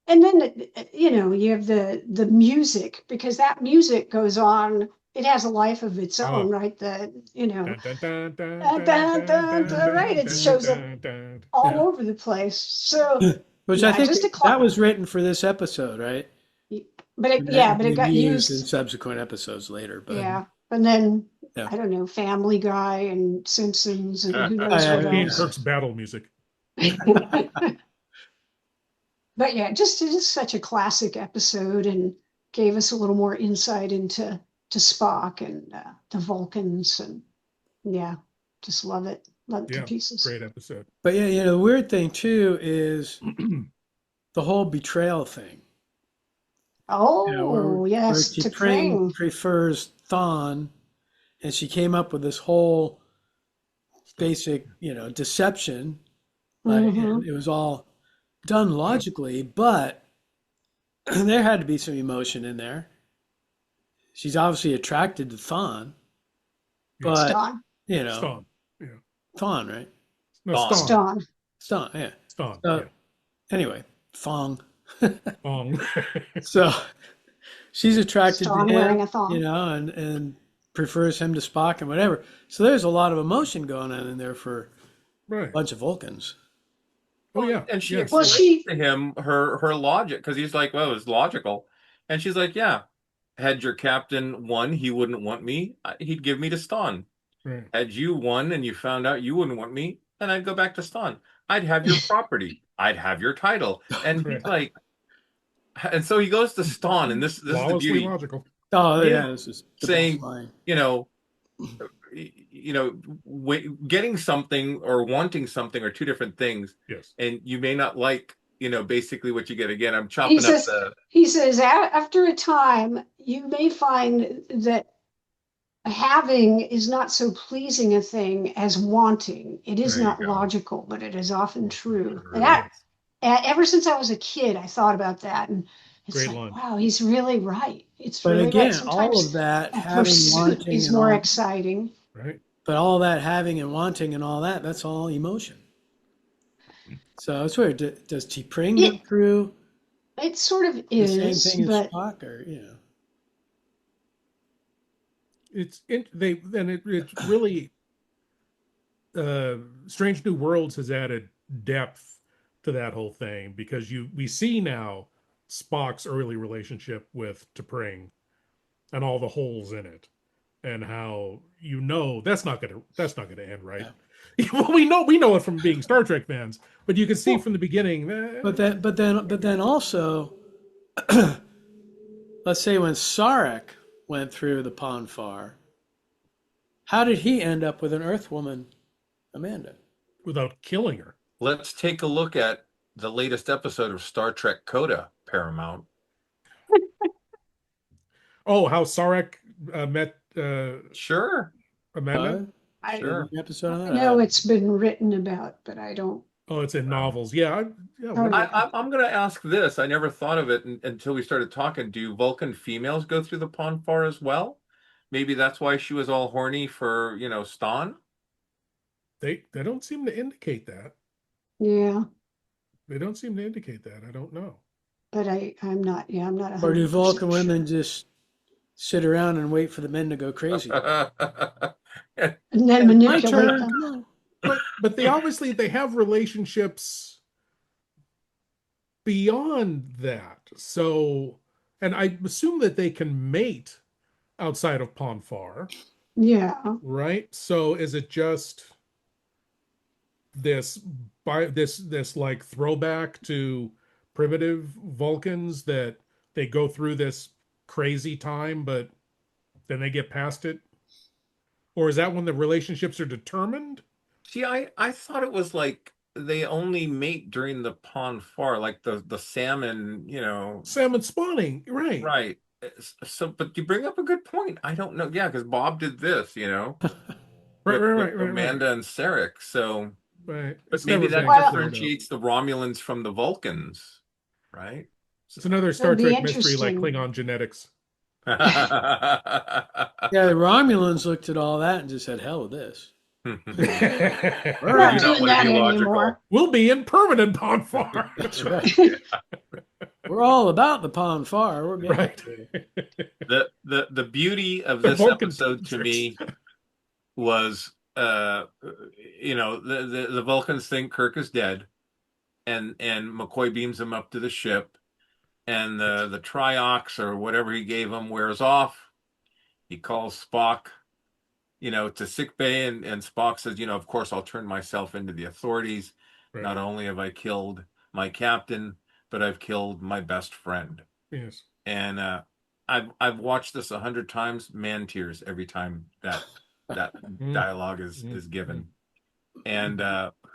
then, you know, you have the music, because that music goes on. It has a life of its own, right? You know, right? It shows up all over the place. So, which I think that was written for this episode, right? But it got used in subsequent episodes later. But and then I don't know, Family Guy and Simpsons and who knows what else. Kirk's battle music. But yeah, just it is such a classic episode, and gave us a little more insight into Spock and the Vulcans, and just love it to pieces. Great episode. But yeah, you know, the weird thing too is the whole betrayal thing. Oh, you know, yes, where T'Pring prefers Thawne, and she came up with this whole basic, you know, deception. Like, it was all done logically, but there had to be some emotion in there. She's obviously attracted to Thawne, but Ston. You know, Ston. Yeah. Thawne, right? No, Ston. Ston, yeah. Ston. Anyway, Thong. Thong. So she's attracted Ston to him, wearing a thong. you know, and prefers him to Spock and whatever. So there's a lot of emotion going on in there for a bunch of Vulcans. Oh yeah, and she explains to him her logic, because he's like, well, it's logical, and she's like, yeah, had your captain won, he wouldn't want me. He'd give me to Ston. Right. Had you won and you found out you wouldn't want me, then I'd go back to Ston. I'd have your property. I'd have your title. And he's like, and so he goes to Ston, and this is the beauty. Logical. Oh yeah, this is saying, you know, you know, getting something or wanting something are two different things. Yes. And you may not like, basically what you get. Again, I'm chopping up the. He says, after a time, you may find that having is not so pleasing a thing as wanting. It is not logical, but it is often true. And ever since I was a kid, I thought about that, and it's Great like, line. wow, he's really right. It's But really again, right. Sometimes all of that having, pursuit wanting, is and more all, exciting. Right. but all that having and wanting and all that, that's all emotion. So it's weird. Does T'Pring go through It sort of the is, same thing as but Spock, or It's really Strange New Worlds has added depth to that whole thing, because we see now Spock's early relationship with T'Pring and all the holes in it, and how that's not gonna end right. Well, we know it from being Star Trek fans, but you can see from the beginning. But then also, let's say when Sarek went through the Pon farr, how did he end up with an Earth woman, Amanda? Without killing her. Let's take a look at the latest episode of Star Trek Coda, Paramount. Oh, how Sarek met Sure. Amanda? Sure. Episode on that? I know it's been written about, but I don't. Oh, it's in novels. Yeah. I'm going to ask this. I never thought of it until we started talking. Do Vulcan females go through the Pon farr as well? Maybe that's why she was all horny for, Stan? They don't seem to indicate that. Yeah. They don't seem to indicate that. I don't know. But I'm not. Yeah, I'm not. Or do Vulcan women just sit around and wait for the men to go crazy? And then manipulate them. But they obviously have relationships beyond that. So, and I assume that they can mate outside of Pon farr. Yeah. Right. So is it just this like throwback to primitive Vulcans, that they go through this crazy time, but then they get past it? Or is that when the relationships are determined? See, I thought it was like they only mate during the Pon farr, like the salmon, Salmon spawning, right? Right. So, but you bring up a good point. I don't know. Yeah, because Bob did this, Right. Amanda and Sarek. So, right. But maybe that differentiates the Romulans from the Vulcans, right? It's another Star Trek mystery, like Klingon genetics. Yeah, the Romulans looked at all that and just said, "Hell with this." We're not doing that anymore. We'll be in permanent Pon farr. That's right. We're all about the Pon farr. We're right. The beauty of this episode to me was, the Vulcans think Kirk is dead, and McCoy beams him up to the ship, and the triox or whatever he gave him wears off. He calls Spock, to sickbay, and Spock says, of course I'll turn myself into the authorities. Right. Not only have I killed my captain, but I've killed my best friend. Yes. And I've watched this 100 times, man tears every time that dialogue is given. And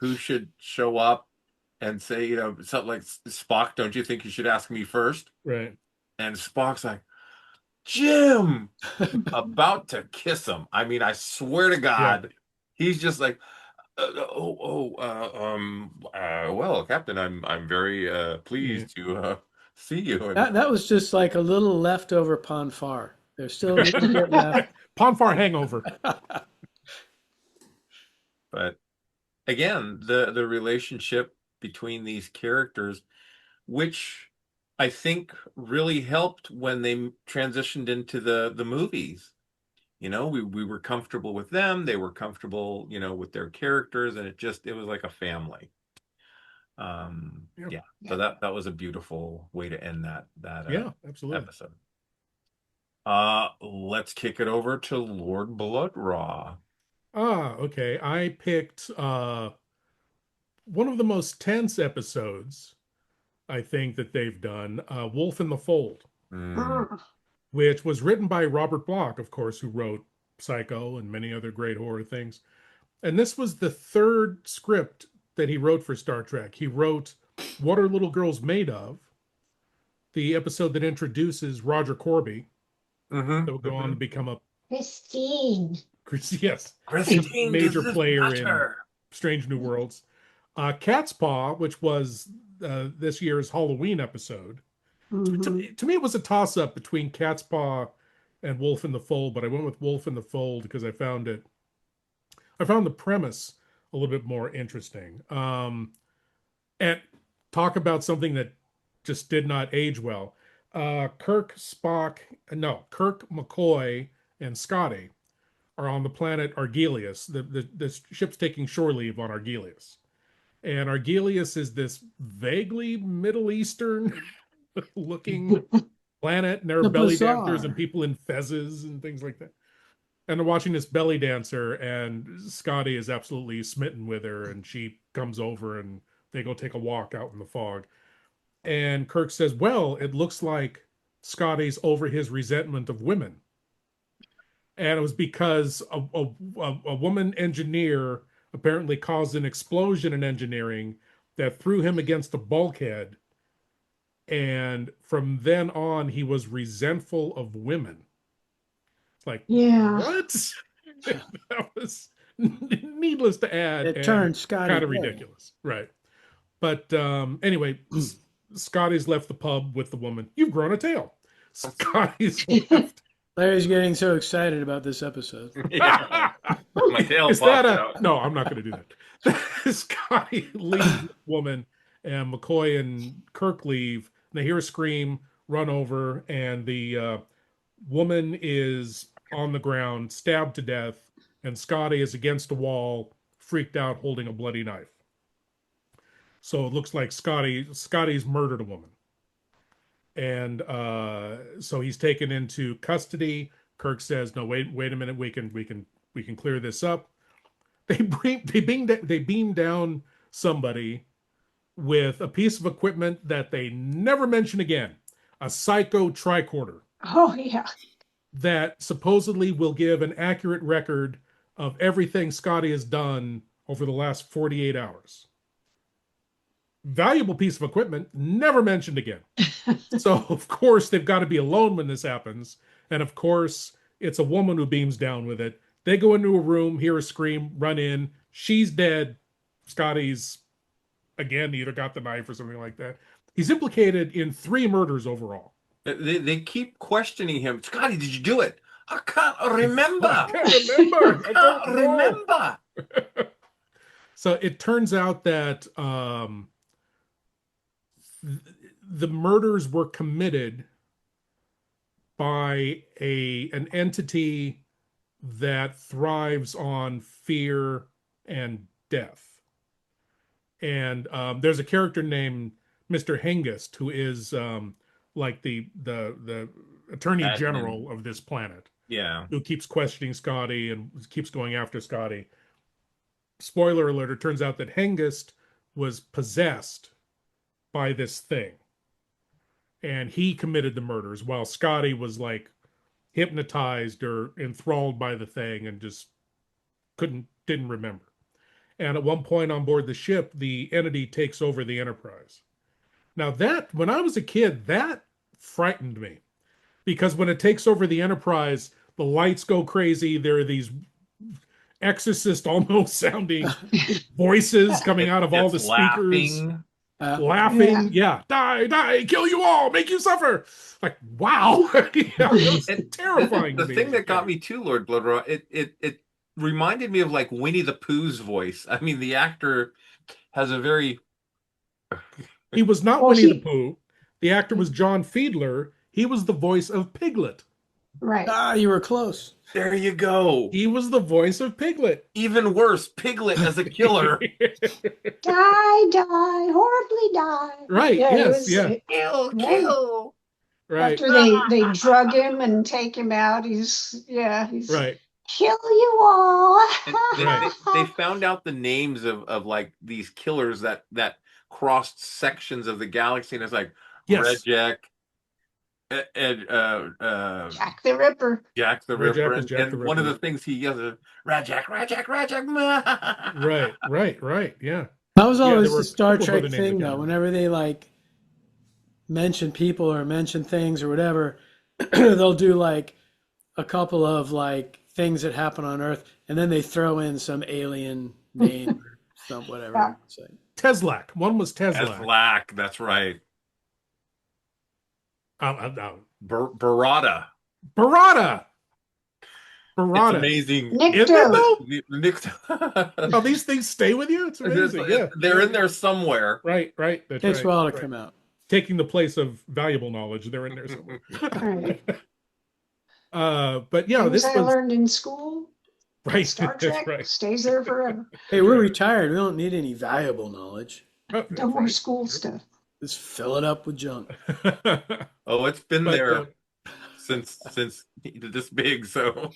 who should show up and say, something like, Spock, don't you think you should ask me first? Right. And Spock's like, Jim, about to kiss him. I mean, I swear to God, he's just like, well, Captain, I'm very pleased to see you. That was just like a little leftover Pon farr. There's still a little bit left. Pon farr hangover. But again, the relationship between these characters, which I think really helped when they transitioned into the movies. We were comfortable with them. They were comfortable, with their characters, and it was like a family. So that was a beautiful way to end that absolutely. episode. Let's kick it over to Lord Blood-Rah. Okay. I picked one of the most tense episodes, I think, that they've done, Wolf in the Fold, which was written by Robert Bloch, of course, who wrote Psycho and many other great horror things. And this was the third script that he wrote for Star Trek. He wrote What Are Little Girls Made Of, the episode that introduces Roger Corby, that will go on to become a Christine. Yes, Christine, major player in Strange New Worlds. Cat's Paw, which was this year's Halloween episode. Mm-hmm. To me, it was a toss-up between Cat's Paw and Wolf in the Fold, but I went with Wolf in the Fold because I found the premise a little bit more interesting. And talk about something that just did not age well. Kirk, McCoy, and Scotty are on the planet Argelius. The ship's taking shore leave on Argelius. And Argelius is this vaguely Middle Eastern looking planet, and there are belly dancers and people in fezzes and things like that. And they're watching this belly dancer, and Scotty is absolutely smitten with her, and she comes over and they go take a walk out in the fog. And Kirk says, well, it looks like Scotty's over his resentment of women. And it was because a woman engineer apparently caused an explosion in engineering that threw him against a bulkhead. And from then on, he was resentful of women. It's like, what? That was needless to add. It turned Scotty kind of ridiculous. Right. But anyway, Scotty's left the pub with the woman. You've grown a tail. Scotty's left. Larry's getting so excited about this episode. Yeah. My tail Is popped that out. No, I'm not going to do that. Scotty leaves the woman, and McCoy and Kirk leave. And they hear a scream, run over, and the woman is on the ground, stabbed to death, and Scotty is against a wall, freaked out, holding a bloody knife. So it looks like Scotty's murdered a woman. And so he's taken into custody. Kirk says, no, wait a minute, we can clear this up. They beam down somebody with a piece of equipment that they never mention again, a Psycho tricorder. Oh, yeah. That supposedly will give an accurate record of everything Scotty has done over the last 48 hours. Valuable piece of equipment, never mentioned again. So, of course, they've got to be alone when this happens. And, of course, it's a woman who beams down with it. They go into a room, hear a scream, run in. She's dead. Scotty's, again, either got the knife or something like that. He's implicated in 3 murders overall. They keep questioning him. Scotty, did you do it? I can't remember. I can't remember. So it turns out that the murders were committed by an entity that thrives on fear and death. And there's a character named Mr. Hengist who is like the attorney general of this planet. Yeah. Who keeps questioning Scotty and keeps going after Scotty. Spoiler alert, it turns out that Hengist was possessed by this thing. And he committed the murders while Scotty was like hypnotized or enthralled by the thing and just didn't remember. And at one point on board the ship, the entity takes over the Enterprise. Now that, when I was a kid, that frightened me. Because when it takes over the Enterprise, the lights go crazy. There are these Exorcist almost sounding voices coming out of all the speakers. Laughing. Yeah. Die, kill you all, make you suffer. Like, wow. It's terrifying. The thing that got me too, Lord Blood-Rah, it reminded me of like Winnie the Pooh's voice. I mean, the actor has a very... He was not Winnie the Pooh. The actor was John Fiedler. He was the voice of Piglet. Right. Ah, you were close. There you go. He was the voice of Piglet. Even worse, Piglet as a killer. Die, horribly die. Right, yes, Kill. Right. After they drug him and take him out, he's right. Kill you all. They found out the names of like these killers that crossed sections of the galaxy, and it's like Rejek, Jack the Ripper. Jack the Ripper, Jack and the one of the Ripper. things he yells is Rajak. Right. Yeah. That was Yeah, there always were the a Star couple of other Trek names I thing, can't though. remember. Whenever they like mention people or mention things or whatever, they'll do like a couple of like things that happen on Earth, and then they throw in some alien name or some whatever. Yeah. It's like, Teslac. One was Teslac. Teslac, that's right. Barada. It's amazing. Nicto. Oh, these things stay with you? It's amazing. Yeah. They're in there somewhere. Right. That's takes right. a while to come out. Taking the place of valuable knowledge. They're in there somewhere. Right. But yeah, Things this I was learned in school. right. Star That's Trek right. stays there forever. Hey, we're retired. We don't need any valuable knowledge. No more school stuff. Just fill it up with junk. Oh, it's been there since this big. So,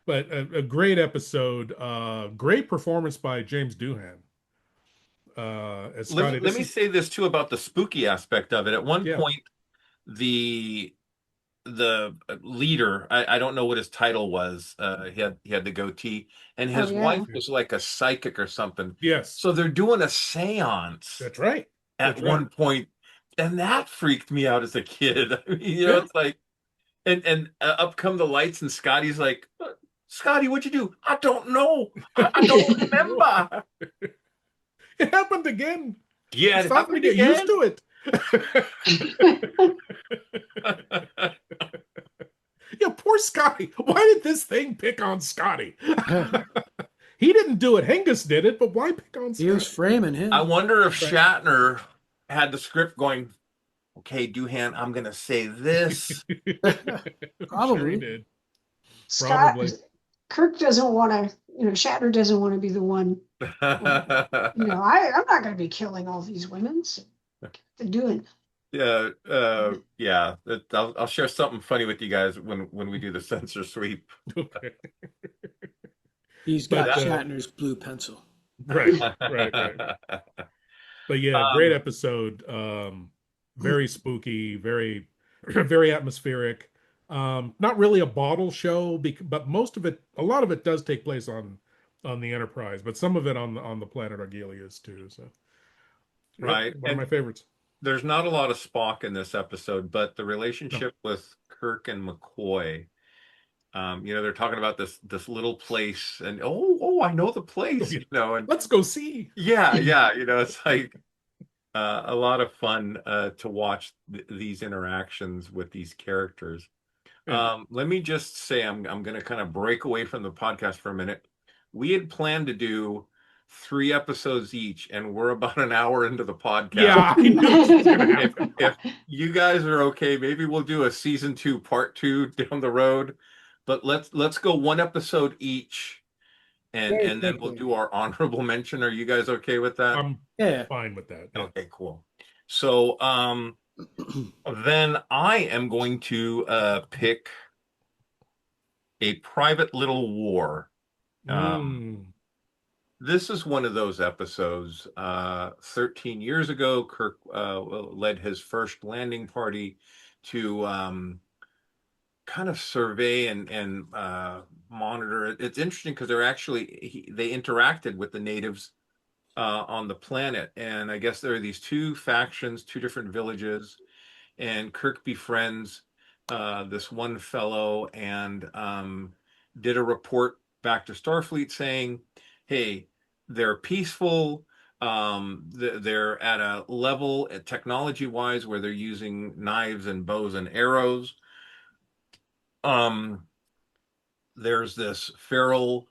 but a great episode. Great performance by James Doohan. As Scotty, let me say this too about the spooky aspect of it. At one point, the leader, I don't know what his title was. He had the goatee, and his wife was like a psychic or something. Yes. So they're doing a seance. That's right. At one point, and that freaked me out as a kid. I mean, it's like, and up come the lights, and Scotty's like, Scotty, what'd you do? I don't know. I don't remember. It happened again. Yeah, it's time to get used to it. Yeah, poor Scotty. Why did this thing pick on Scotty? He didn't do it. Hengus did it, but why pick on Scotty? He was framing him. I wonder if Shatner had the script going, okay, Doohan, I'm going to say this. Probably. Sure he did. Probably. Kirk doesn't want to, Shatner doesn't want to be the one. I'm not going to be killing all these women. So what they're doing. Yeah. I'll share something funny with you guys when we do the censor sweep. Okay. He's got Shatner's blue pencil. Right. But yeah, great episode. Very spooky, very, very atmospheric. Not really a bottle show, but a lot of it does take place on the Enterprise, but some of it on the planet Argelius too. So, right, one of my favorites. There's not a lot of Spock in this episode, but the relationship with Kirk and McCoy. They're talking about this little place, and I know the place, and let's go see. Yeah, it's like a lot of fun to watch these interactions with these characters. Let me just say, I'm going to kind of break away from the podcast for a minute. We had planned to do 3 episodes each, and we're about an hour into the podcast. Yeah, I knew this was gonna happen. If you guys are okay, maybe we'll do a season 2, part 2 down the road. But let's go 1 episode each, and then we'll do our honorable mention. Are you guys okay with that? I'm fine with that. Yeah. Okay, cool. So then I am going to pick A Private Little War. This is one of those episodes. 13 years ago, Kirk led his first landing party to kind of survey and monitor it. It's interesting because they interacted with the natives on the planet, and I guess there are these 2 factions, 2 different villages, and Kirk befriends this one fellow and did a report back to Starfleet saying, hey, they're peaceful, they're at a level technology wise where they're using knives and bows and arrows. There's this feral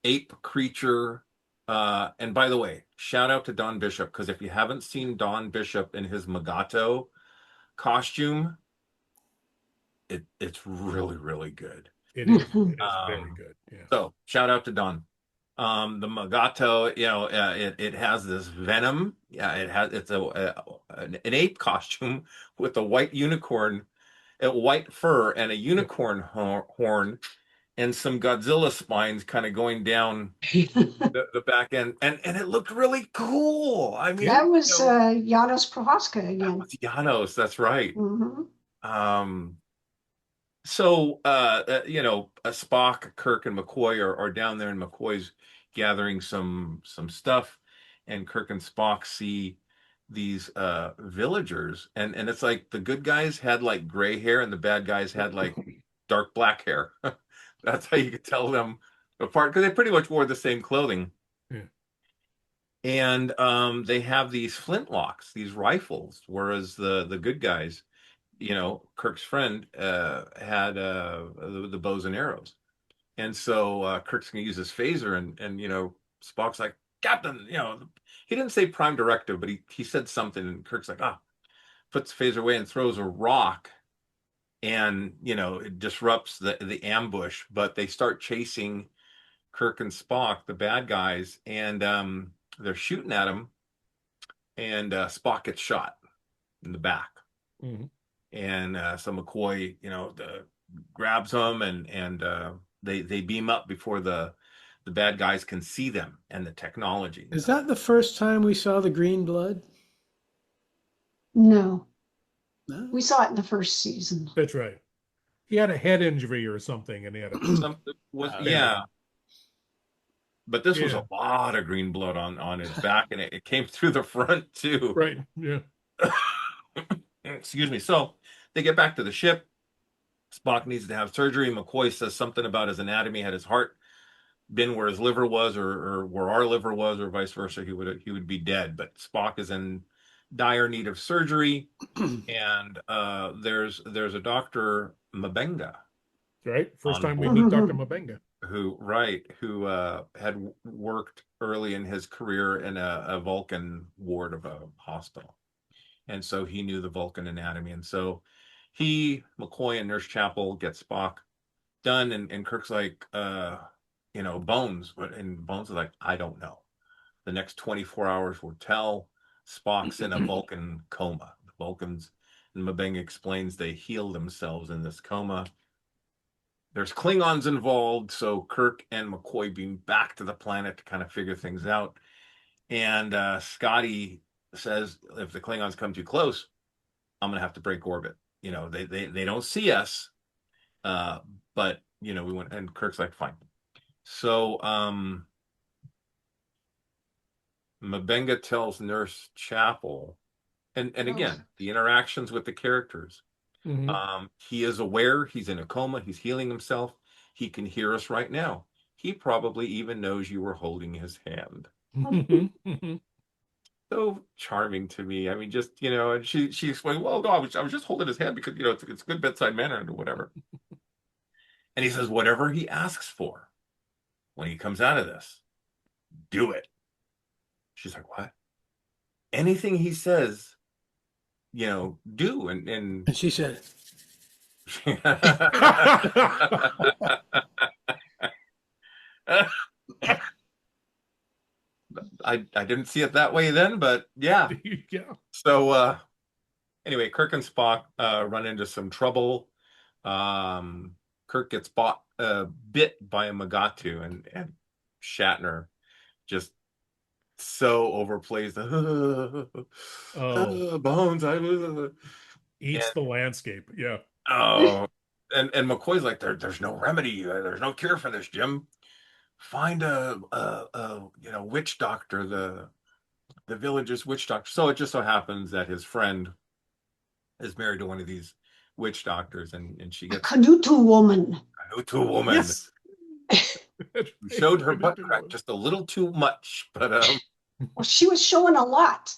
ape creature, and by the way, shout out to Don Bishop, because if you haven't seen Don Bishop in his Magato costume, it's really, really good. It is very good. Yeah. So shout out to Don. The Magato, it has this venom. Yeah, it's an ape costume with a white unicorn, a white fur, and a unicorn horn, and some Godzilla spines kind of going down the back end, and it looked really cool. I mean, that was Janos Prohaska again. That was Janos, that's right. Mm-hmm. So Spock, Kirk, and McCoy are down there, and McCoy's gathering some stuff, and Kirk and Spock see these villagers, and it's like the good guys had like gray hair and the bad guys had like dark black hair. That's how you could tell them apart, because they pretty much wore the same clothing. Yeah. And they have these flintlocks, these rifles, whereas the good guys, Kirk's friend had the bows and arrows. And so Kirk's gonna use his phaser, and Spock's like, Captain, he didn't say prime directive, but he said something, and Kirk's like, puts the phaser away and throws a rock, and it disrupts the ambush. But they start chasing Kirk and Spock, the bad guys, and they're shooting at him, and Spock gets shot in the back. Mm-hmm. And so McCoy, grabs him, and they beam up before the bad guys can see them and the technology. Is that the first time we saw the green blood? No. We saw it in the first season. That's right. He had a head injury or something, and he had yeah. But this was a lot of green blood on his back, and it came through the front too. Right. Yeah. Excuse me. So they get back to the ship. Spock needs to have surgery. McCoy says something about his anatomy. Had his heart been where his liver was, or where our liver was, or vice versa, he would be dead. But Spock is in dire need of surgery, and there's a Dr. Mabenga. Right. First time we meet Dr. Mabenga. Who had worked early in his career in a Vulcan ward of a hospital. And so he knew the Vulcan anatomy. And so McCoy and Nurse Chapel get Spock done. And Kirk's like, Bones. And Bones is like, I don't know. The next 24 hours will tell. Spock's in a Vulcan coma. The Vulcans, and Mabenga explains, they heal themselves in this coma. There's Klingons involved, so Kirk and McCoy beam back to the planet to kind of figure things out. And Scotty says, if the Klingons come too close, I'm going to have to break orbit. They don't see us, but, we went, and Kirk's like, fine. So Mabenga tells Nurse Chapel, and again, the interactions with the characters. Mm-hmm. He is aware he's in a coma. He's healing himself. He can hear us right now. He probably even knows you were holding his hand. So charming to me. I mean, just, and she explained, well, no, I was just holding his hand because, it's good bedside manner and whatever. And he says, whatever he asks for when he comes out of this, do it. She's like, what? Anything he says, do. And she said, I didn't see it that way then, but yeah. Yeah. So anyway, Kirk and Spock run into some trouble. Kirk gets bit by a Magatu, and Shatner just so overplays the Bones. Eats the landscape. Yeah. Oh, and McCoy's like, there's no remedy. There's no cure for this, Jim. Find a witch doctor, the village's witch doctor. So it just so happens that his friend is married to one of these witch doctors, and she gets a Canutu woman. Yes. Showed her butt crack just a little too much, but well, she was showing a lot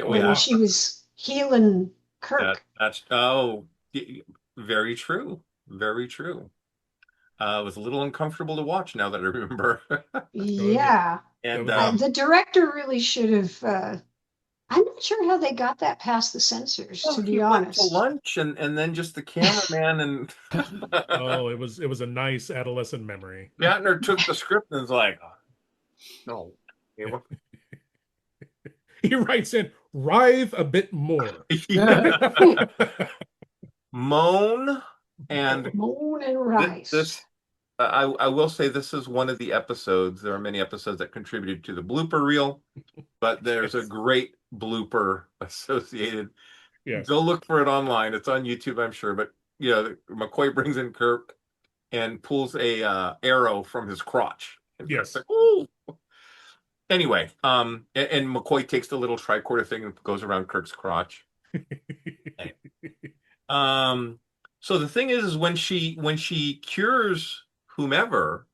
when she was healing Kirk. That's very true. Very true. It was a little uncomfortable to watch now that I remember. Yeah. And the director really should have. I'm not sure how they got that past the censors, to be honest. Went to lunch and then just the cameraman and. It was a nice adolescent memory. Shatner took the script and was like, no. He writes in, writhe a bit more. Moan and rise. I will say this is one of the episodes. There are many episodes that contributed to the blooper reel, but there's a great blooper associated. Yes. Go look for it online. It's on YouTube, I'm sure. But McCoy brings in Kirk and pulls a arrow from his crotch. And yes. Like, ooh. Anyway, and McCoy takes the little tricorder thing and goes around Kirk's crotch. So the thing is when she cures whomever,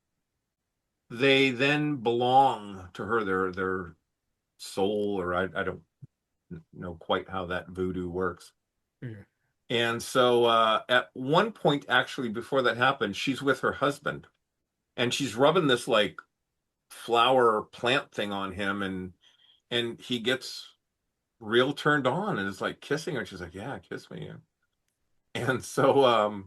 they then belong to her, their soul, or I don't know quite how that voodoo works. Yeah. And so at one point, actually, before that happened, she's with her husband, and she's rubbing this like flower plant thing on him, and he gets real turned on and is like kissing her. She's like, "Yeah, kiss me." And so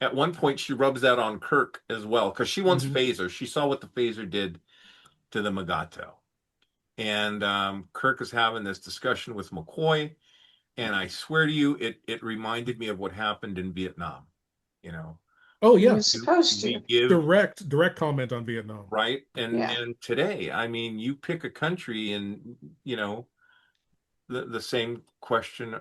at one point she rubs that on Kirk as well because she wants phaser. She saw what the phaser did to the Magato. And Kirk is having this discussion with McCoy, and I swear to you, it reminded me of what happened in Vietnam. Oh yeah, you're supposed to give direct comment on Vietnam, right? And today, I mean, you pick a country, and the same question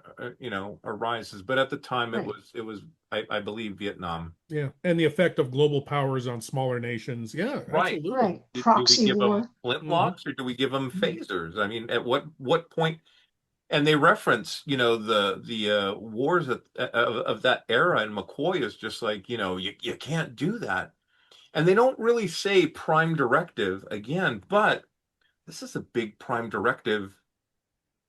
arises. But at the time, right. it was I believe Vietnam. Yeah, and the effect of global powers on smaller nations. Yeah, right, absolutely. Right. Do Proxy we give war. them flintlocks or do we give them phasers? I mean, at what point? And they reference, the wars of that era, and McCoy is just like, you can't do that. And they don't really say prime directive again, but this is a big prime directive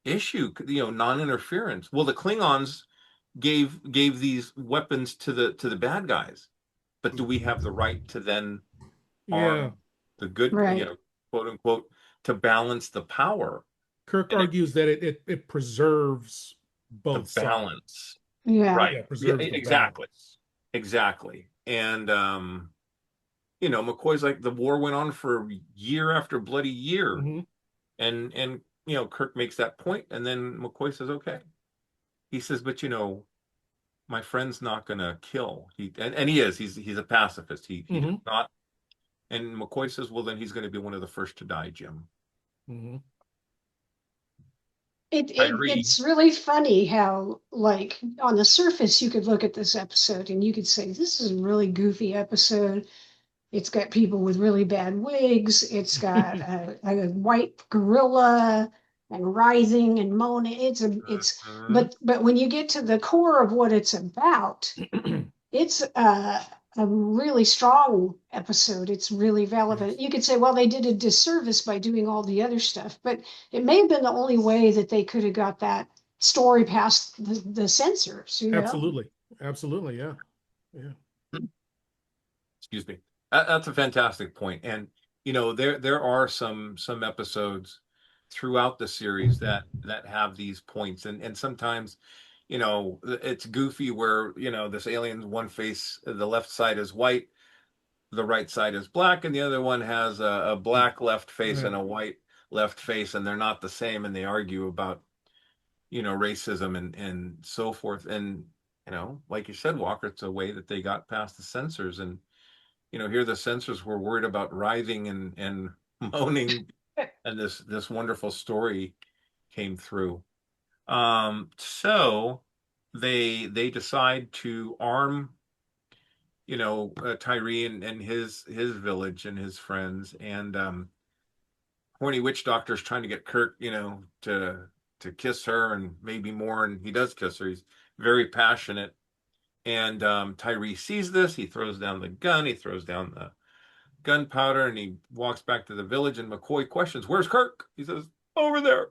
issue, non-interference. Well, the Klingons gave these weapons to the bad guys, but do we have the right to then arm the good, right. quote unquote, to balance the power? Kirk argues that it preserves both the balance. sides. Yeah. Right. Yeah, preserves the exactly. balance. Exactly. And McCoy's like, the war went on for year after bloody year. And Kirk makes that point, and then McCoy says, okay. He says, but my friend's not gonna kill. And he is. He's a pacifist. He does not. And McCoy says, well, then he's going to be one of the first to die, Jim. It's really funny how, like, on the surface, you could look at this episode and you could say, this is a really goofy episode. It's got people with really bad wigs. It's got a white gorilla and writhing and moaning. But when you get to the core of what it's about, it's a really strong episode. It's really relevant. You could say, well, they did a disservice by doing all the other stuff, but it may have been the only way that they could have got that story past the censors. Absolutely, yeah. Excuse me. That's a fantastic point. And there are some episodes throughout the series that have these points, and sometimes it's goofy where this alien's one face, the left side is white, the right side is black, and the other one has a black left face and a white left face, and they're not the same, and they argue about racism and so forth. And like you said, Walker, it's a way that they got past the censors. And here the censors were worried about writhing and moaning, and this wonderful story came through. So they decide to arm, Tyree and his village and his friends, and horny witch doctor's trying to get Kirk, to kiss her and maybe more, and he does kiss her. He's very passionate. And Tyree sees this. He throws down the gun. He throws down the gunpowder, and he walks back to the village. And McCoy questions, "Where's Kirk?" He says, "Over there."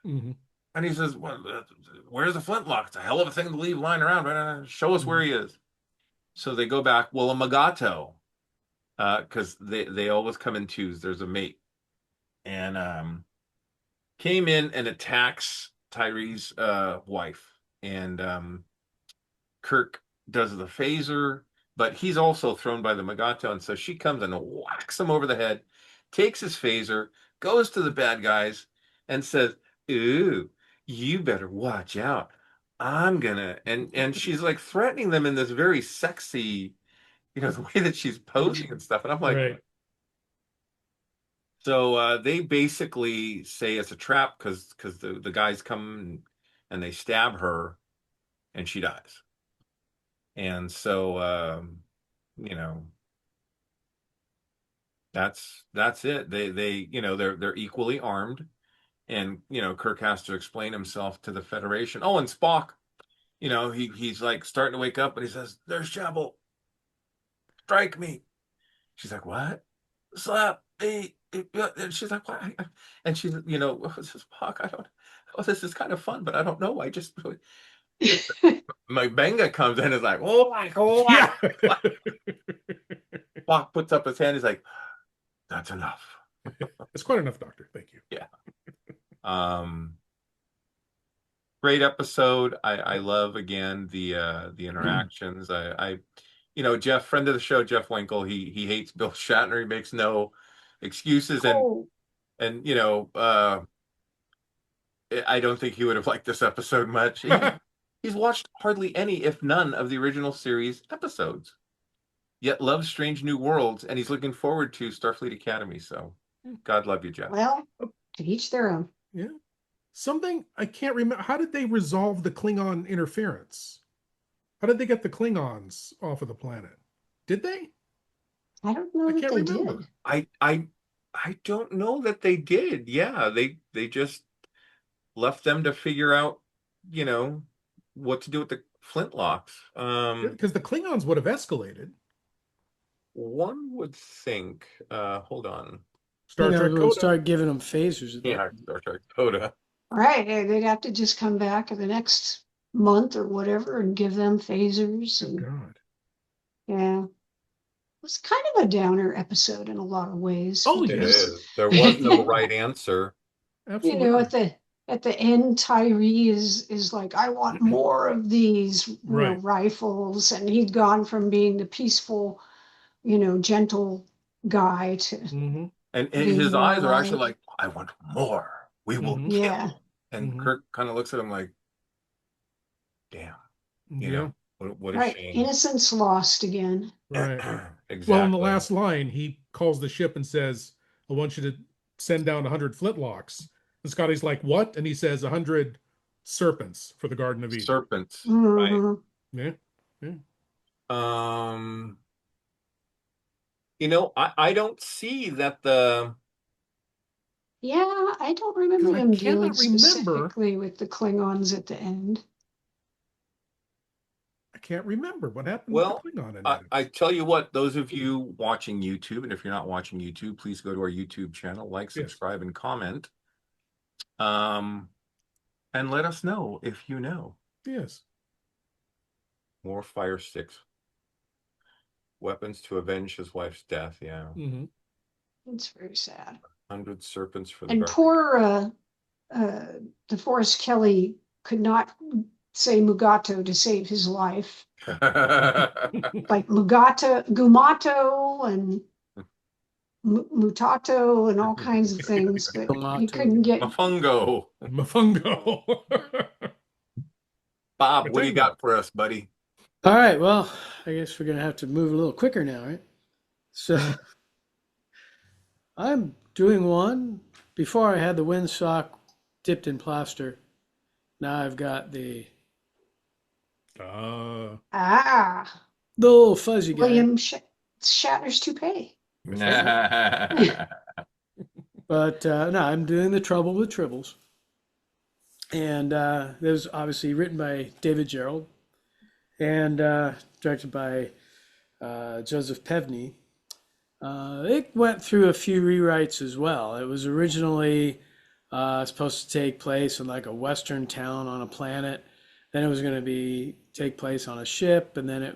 And he says, "Well, where's the flintlock? It's a hell of a thing to leave lying around. Right? Show us where he is." So they go back. Well, a Magato, because they always come in twos. There's a mate, and came in and attacks Tyree's wife, and Kirk does the phaser, but he's also thrown by the Magato, and so she comes and whacks him over the head, takes his phaser, goes to the bad guys, and says, "Ooh, you better watch out. I'm gonna," and she's like threatening them in this very sexy, the way that she's posing and stuff. And I'm like, Right. So they basically say it's a trap because the guys come and they stab her and she dies. And so that's it. They're equally armed, and Kirk has to explain himself to the Federation. Oh, and Spock, he's like starting to wake up, and he says, "There's trouble. Strike me." She's like, "What? Slap me." And she's like, "Why?" And she's, Spock, I don't. Oh, this is kind of fun, but I don't know. I just my Benga comes in and is like, "Oh my God!" Yeah. Spock puts up his hand. He's like, "That's enough." It's quite enough, Doctor. Thank you. Yeah. Great episode. I love again the interactions. Jeff, friend of the show, Jeff Wehenkel, he hates Bill Shatner. He makes no excuses, and I don't think he would have liked this episode much. He's watched hardly any, if none, of the original series episodes, yet loves Strange New Worlds, and he's looking forward to Starfleet Academy. So, God love you, Jeff. Well, to each their own. Yeah. Something I can't remember. How did they resolve the Klingon interference? How did they get the Klingons off of the planet? Did they? I don't know that they did. I don't know that they did. Yeah, they just left them to figure out, what to do with the flintlocks. Because the Klingons would have escalated. One would think. Hold on. Star Trek Coda. Start giving them phasers. Yeah, Star Trek Coda. Right. They'd have to just come back in the next month or whatever and give them phasers. And, God. Yeah. It was kind of a downer episode in a lot of ways. Oh, it is. There was no right answer. Absolutely. At the end, Tyree is like, I want more of these rifles. And he'd gone from being the peaceful, gentle guy to. Mm-hmm. And his eyes are actually like, I want more. We will kill. Yeah. And Kirk kind of looks at him like, damn. What a shame. Innocence lost again. Right. Exactly. Well, in the last line, he calls the ship and says, I want you to send down 100 flintlocks. And Scotty's like, what? And he says 100 serpents for the Garden of Eden. Serpents. Mm-hmm. Right. Yeah. I don't see that the. Yeah, I don't remember them dealing specifically with the Klingons at the end. I can't remember what happened with the Klingon in I tell you what, those of you watching YouTube, and if you're not watching YouTube, please go to our YouTube channel, like, subscribe, and comment. And let us know if you know. Yes. More fire sticks. Weapons to avenge his wife's death. Yeah. Mm-hmm. It's very sad. 100 serpents for the. And poor DeForest Kelly could not say Mugato to save his life. Like Gumato and Mutato and all kinds of things, but he couldn't get Mafungo. Bob, what do you got for us, buddy? All right, well, I guess we're going to have to move a little quicker now, right? So I'm doing one. Before I had the windsock dipped in plaster. Now I've got the the little fuzzy guy. William Shatner's toupee. But no, I'm doing The Trouble with Tribbles. And it was obviously written by David Gerrold and directed by Joseph Pevney. It went through a few rewrites as well. It was originally supposed to take place in like a western town on a planet. Then it was going to take place on a ship, and then it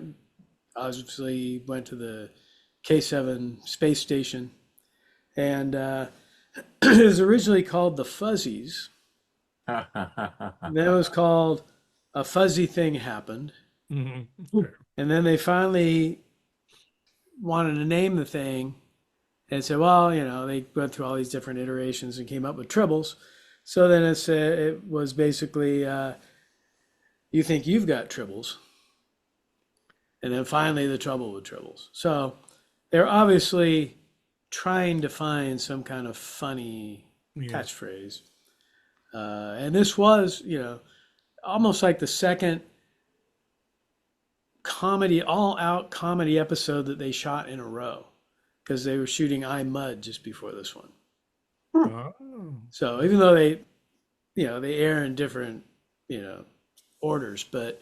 obviously went to the K7 space station. And it was originally called The Fuzzies. Then it was called A Fuzzy Thing Happened. Mm-hmm. And then they finally wanted to name the thing and said, well, they went through all these different iterations and came up with Tribbles. So then it was basically, you think you've got Tribbles. and then finally the trouble with tribbles. So they're obviously trying to find some kind of funny catchphrase. And this was, almost like the second comedy, all-out comedy episode that they shot in a row, because they were shooting I, Mud just before this one. Oh. So even though they air in different, orders, but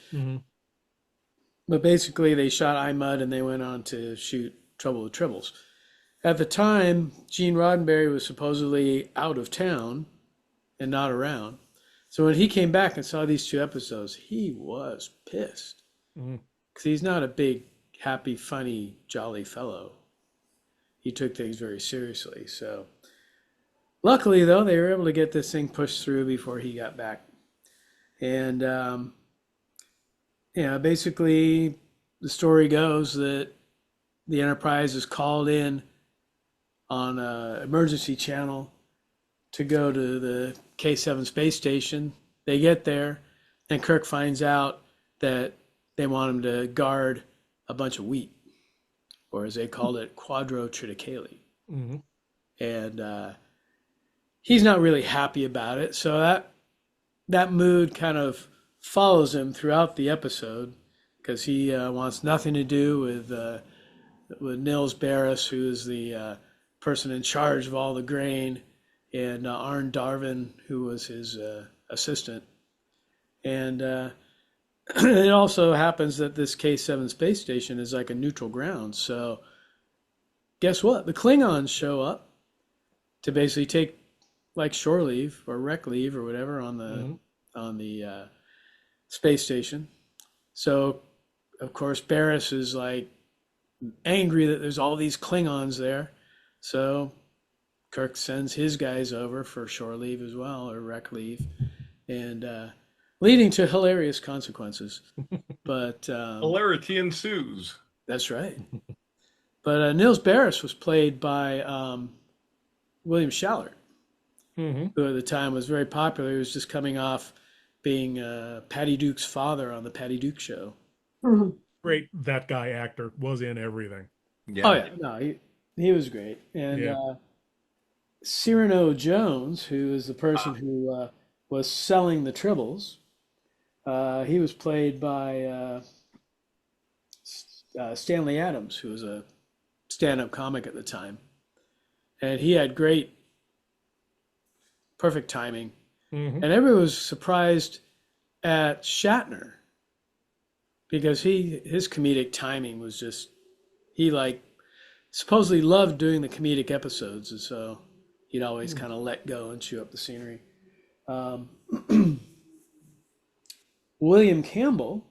basically they shot I, Mud and they went on to shoot Trouble with Tribbles. At the time, Gene Roddenberry was supposedly out of town and not around. So when he came back and saw these two episodes, he was pissed. Because he's not a big, happy, funny, jolly fellow. He took things very seriously. So luckily, though, they were able to get this thing pushed through before he got back. And, basically the story goes that the Enterprise is called in on an emergency channel to go to the K7 space station. They get there, and Kirk finds out that they want him to guard a bunch of wheat, or as they called it, quadrotriticale. And he's not really happy about it. So that mood kind of follows him throughout the episode, because he wants nothing to do with Nils Barris, who is the person in charge of all the grain, and Arn Darvin, who was his assistant. And it also happens that this K7 space station is like a neutral ground. So guess what? The Klingons show up to basically take like shore leave or rec leave or whatever on the space station. So of course Barris is like angry that there's all these Klingons there. So Kirk sends his guys over for shore leave as well, or rec leave, and leading to hilarious consequences. But hilarity ensues. That's right. But Nils Barris was played by William Shallert, who at the time was very popular. He was just coming off being Patty Duke's father on the Patty Duke Show. Great, that guy actor was in everything. Yeah. Oh yeah, no, he was great. And Cyrano Jones, who is the person who was selling the tribbles, he was played by Stanley Adams, who was a stand-up comic at the time, and he had perfect timing. And everyone was surprised at Shatner, because his comedic timing was just, he supposedly loved doing the comedic episodes, and so he'd always kind of let go and chew up the scenery. William Campbell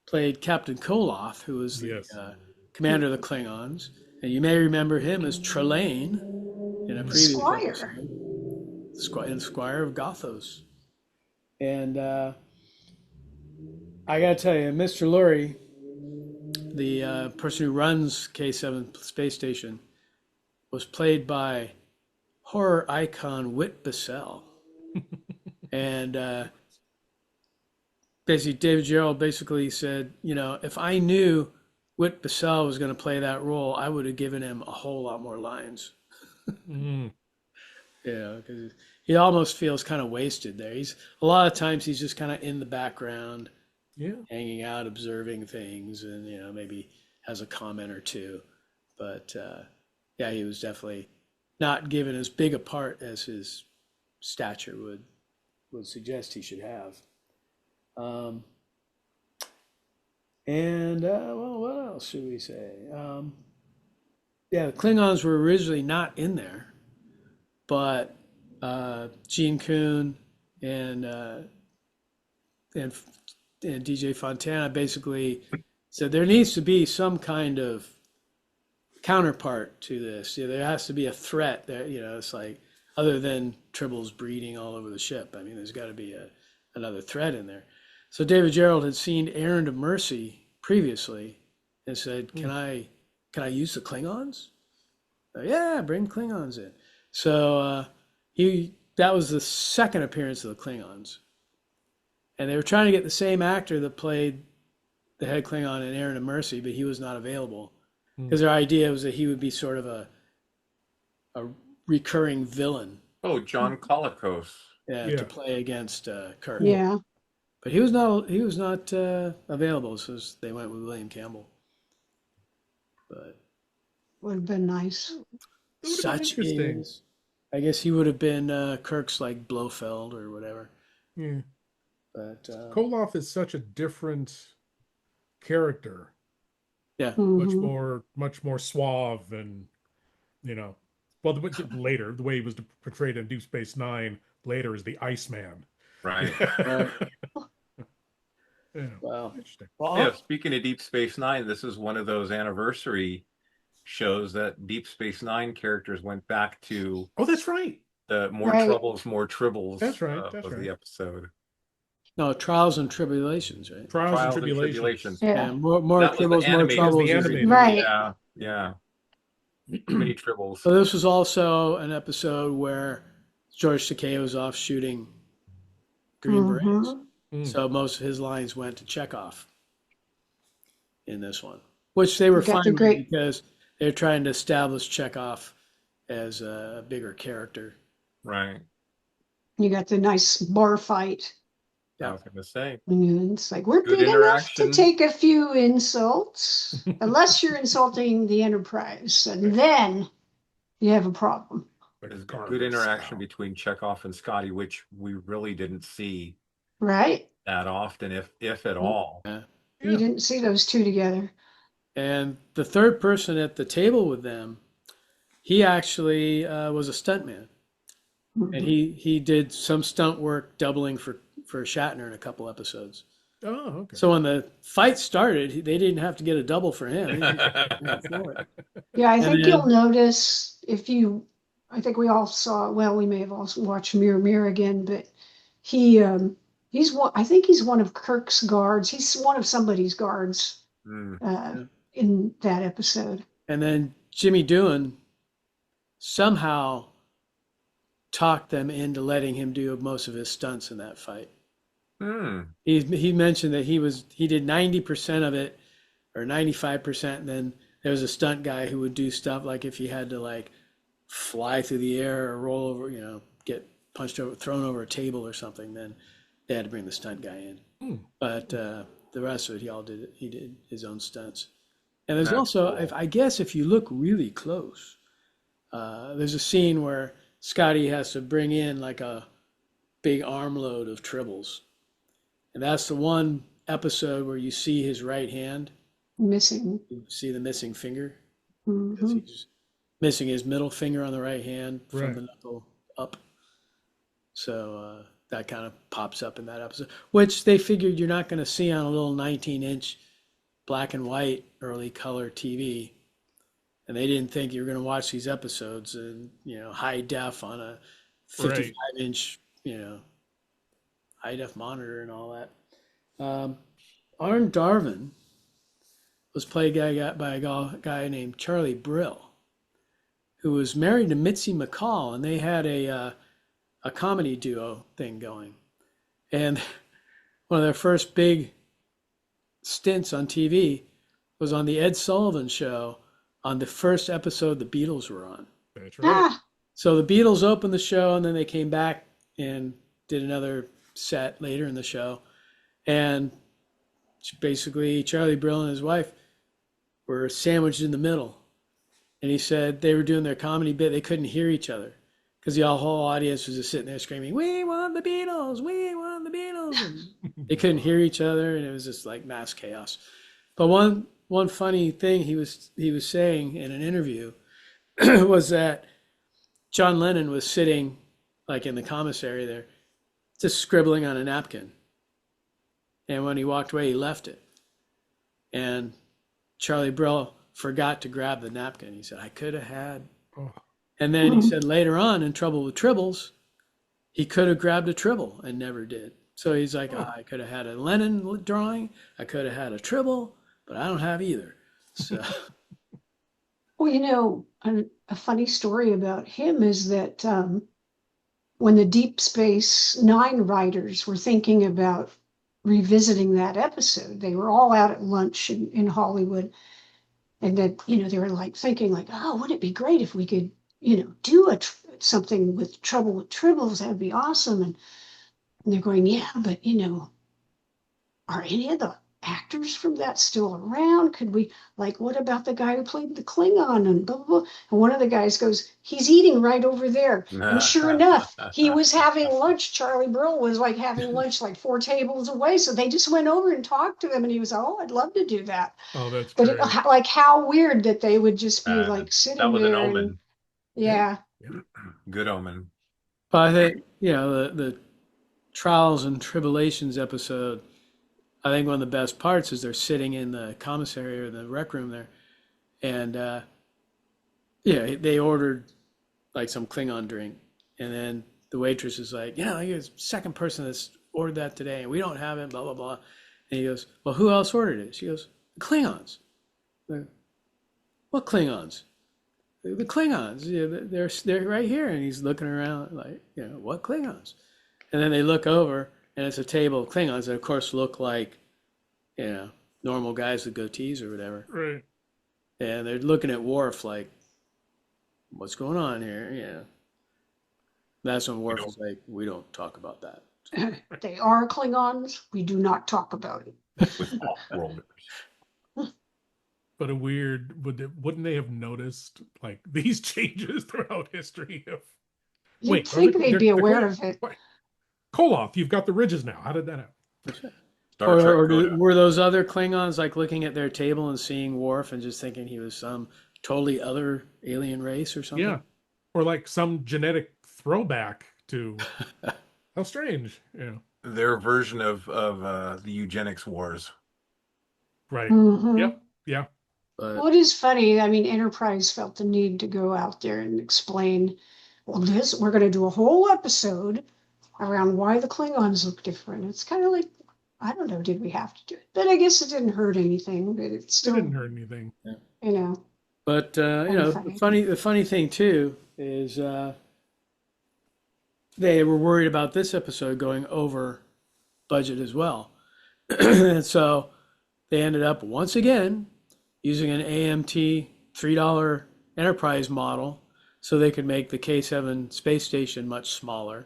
played Captain Koloth, who was the commander of the Klingons, and you may remember him as Trelane in a previous episode. Squire of Gothos. And I gotta tell you, Mr. Lurie, the person who runs K7 space station, was played by horror icon Whit Bissell. And basically David Gerrold basically said, if I knew Whit Bissell was going to play that role, I would have given him a whole lot more lines. Because he almost feels kind of wasted there. A lot of times he's just kind of in the background, hanging out, observing things, and maybe has a comment or two. But he was definitely not given as big a part as his stature would suggest he should have. What else should we say? The Klingons were originally not in there, but Gene Kuhn and DJ Fontana basically said there needs to be some kind of counterpart to this. There has to be a threat that, it's like, other than Tribbles breeding all over the ship. I mean, there's got to be another threat in there. So David Gerrold had seen Errand of Mercy previously and said, can I use the Klingons? Bring Klingons in. So that was the second appearance of the Klingons. And they were trying to get the same actor that played the head Klingon in Errand of Mercy, but he was not available because their idea was that he would be sort of a recurring villain. Oh, John Colicos. Yeah, to play against Kirk. Yeah. But he was not available, so they went with William Campbell. But would have been nice. Such is, I guess he would have been Kirk's like Blofeld or whatever. Yeah. But Koloff is such a different character. Yeah. Much more suave and, well, later, the way he was portrayed in Deep Space Nine later is the Iceman. Right. Yeah. Wow. Interesting. Yeah, speaking of Deep Space Nine, this is one of those anniversary shows that Deep Space Nine characters went back to. Oh, that's right. The More Troubles, More Tribbles. That's right. Was the episode. No, Trials and Tribulations, right? Trials and Tribulations. Yeah. More Tribbles, More Troubles. Right. Yeah. Many Tribbles. So this was also an episode where George Takei was off shooting Green Berets. So most of his lines went to Chekhov in this one, which they were fine with because they're trying to establish Chekhov as a bigger character. Right. You got the nice bar fight. I was going to say. And it's like, we're big enough to take a few insults, unless you're insulting the Enterprise, and then you have a problem. There's good interaction between Chekhov and Scotty, which we really didn't see that often, if at all. Yeah. You didn't see those two together. And the third person at the table with them, he actually was a stuntman. And he did some stunt work doubling for Shatner in a couple episodes. Oh, okay. So when the fight started, they didn't have to get a double for him. Yeah, I think you'll notice I think we all saw, well, we may have also watched Mirror Mirror again, but he's one, I think he's one of Kirk's guards. He's one of somebody's guards in that episode. And then Jimmy Doohan somehow talked them into letting him do most of his stunts in that fight. He mentioned that he did 90% of it or 95%, and then there was a stunt guy who would do stuff like if he had to like fly through the air or roll over, get punched over, thrown over a table or something, then they had to bring the stunt guy in. But the rest of it, he did his own stunts. And there's also, I guess if you look really close, there's a scene where Scotty has to bring in like a big armload of tribbles. And that's the one episode where you see his right hand. Missing. You see the missing finger. Because he's missing his middle finger on the right hand from the knuckle up. So that kind of pops up in that episode, which they figured you're not going to see on a little 19-inch black and white early color TV. And they didn't think you were going to watch these episodes in, high def on a 55-inch, high def monitor and all that. Arn Darvin was played by a guy named Charlie Brill, who was married to Mitzi McCall, and they had a comedy duo thing going. And one of their first big stints on TV was on the Ed Sullivan Show. On the first episode the Beatles were on. That's right. So the Beatles opened the show, and then they came back and did another set later in the show. And basically Charlie Brill and his wife were sandwiched in the middle. And he said they were doing their comedy bit. They couldn't hear each other because the whole audience was just sitting there screaming, "We want the Beatles! We want the Beatles!" And they couldn't hear each other, and it was just like mass chaos. But one funny thing he was saying in an interview was that John Lennon was sitting like in the commissary there, just scribbling on a napkin. And when he walked away, he left it. And Charlie Brill forgot to grab the napkin. He said, "I could have had." And then he said later on in Trouble with Tribbles, he could have grabbed a Tribble and never did. So he's like, I could have had a Lennon drawing. I could have had a Tribble. But I don't have either. So. Well, a funny story about him is that when the Deep Space Nine writers were thinking about revisiting that episode. They were all out at lunch in Hollywood. And then, they were like thinking like, oh, wouldn't it be great if we could, do something with Trouble with Tribbles? That would be awesome. And they're going, yeah, but, are any of the actors from that still around? Could we, what about the guy who played the Klingon and blah, blah, blah. And one of the guys goes, he's eating right over there. And sure enough, he was having lunch. Charlie Brill was having lunch 4 tables away. So they just went over and talked to him, and he was, oh, I'd love to do that. Oh, that's great. But how weird that they would just be sitting that was there. An omen. Yeah. Good omen. But I think, the Trials and Tribulations episode, I think one of the best parts is they're sitting in the commissary or the rec room there. And, they ordered some Klingon drink. And then the waitress is like, you're the second person that's ordered that today. And we don't have it, blah, blah, blah. And he goes, well, who else ordered it? She goes, Klingons. What Klingons? The Klingons. Yeah, they're right here. And he's looking around what Klingons? And then they look over, and it's a table of Klingons that, of course, look like, normal guys with goatees or whatever. Right. And they're looking at Worf like, what's going on here? Yeah. That's when Worf is like, we don't talk about that. They are Klingons. We do not talk about it. With off-worlders. But wouldn't they have noticed these changes throughout history? You'd think they'd be aware of it. Koloth, you've got the ridges now. How did that happen? Were those other Klingons looking at their table and seeing Worf and just thinking he was some totally other alien race or something? Yeah, or some genetic throwback to how strange. Yeah, their version of the eugenics wars. Right. Mm-hmm. Yep. Yeah. What is funny, Enterprise felt the need to go out there and explain, we're going to do a whole episode around why the Klingons look different. It's kind of I don't know, did we have to do it? But I guess it didn't hurt anything. But it didn't hurt anything. But the funny thing too is they were worried about this episode going over budget as well, and so they ended up once again using an AMT $3 Enterprise model so they could make the K7 space station much smaller.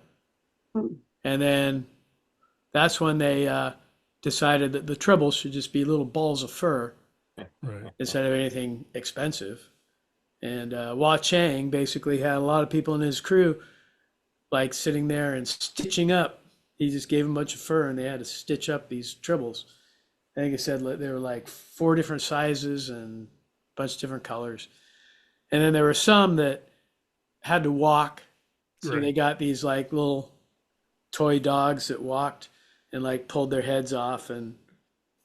And then that's when they decided that the Tribbles should just be little balls of fur instead of anything expensive. And Hua Chang basically had a lot of people in his crew sitting there and stitching up. He just gave them a bunch of fur and they had to stitch up these Tribbles. I think it said they were 4 different sizes and a bunch of different colors. And then there were some that had to walk. So they got these little toy dogs that walked and pulled their heads off and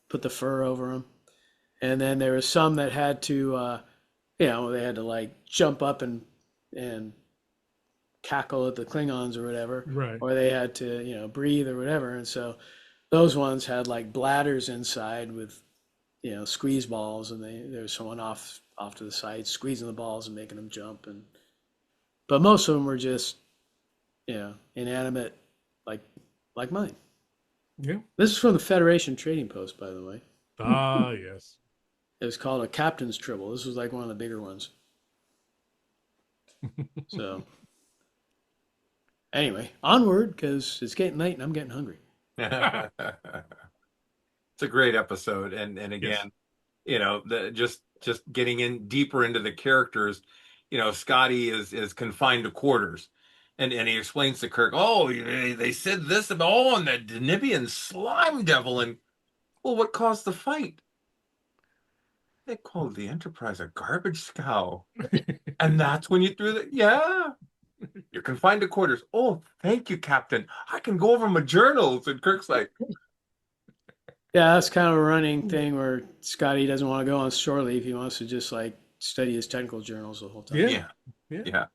put the fur over them. And then there were some that had to, they had to jump up and cackle at the Klingons or whatever. Right. Or they had to, breathe or whatever. And so those ones had bladders inside with, squeeze balls, and there was someone off to the side squeezing the balls and making them jump. But most of them were just, inanimate, like mine. Yeah. This is from the Federation Trading Post, by the way. Ah, yes. It was called a Captain's Tribble. This was one of the bigger ones. So, anyway, onward, because it's getting late and I'm getting hungry. It's a great episode, and again, just getting in deeper into the characters. Scotty is confined to quarters, and he explains to Kirk, they said this about and the Denibian slime devil, and what caused the fight? They called the Enterprise a garbage scow, and that's when you threw you're confined to quarters. Oh, thank you, Captain. I can go over my journals. And Kirk's like, yeah, that's kind of a running thing where Scotty doesn't want to go on shore leave. He wants to just study his technical journals the whole time. Yeah.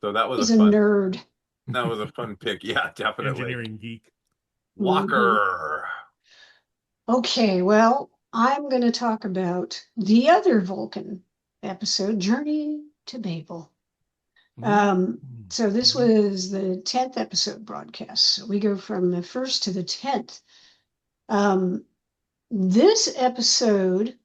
So that was He's a nerd. That was a fun pick. Yeah, definitely. Engineering geek. Walker. Okay, well, I'm going to talk about the other Vulcan episode, Journey to Babel. So this was the 10th episode broadcast. So we go from the 1st to the 10th. This episode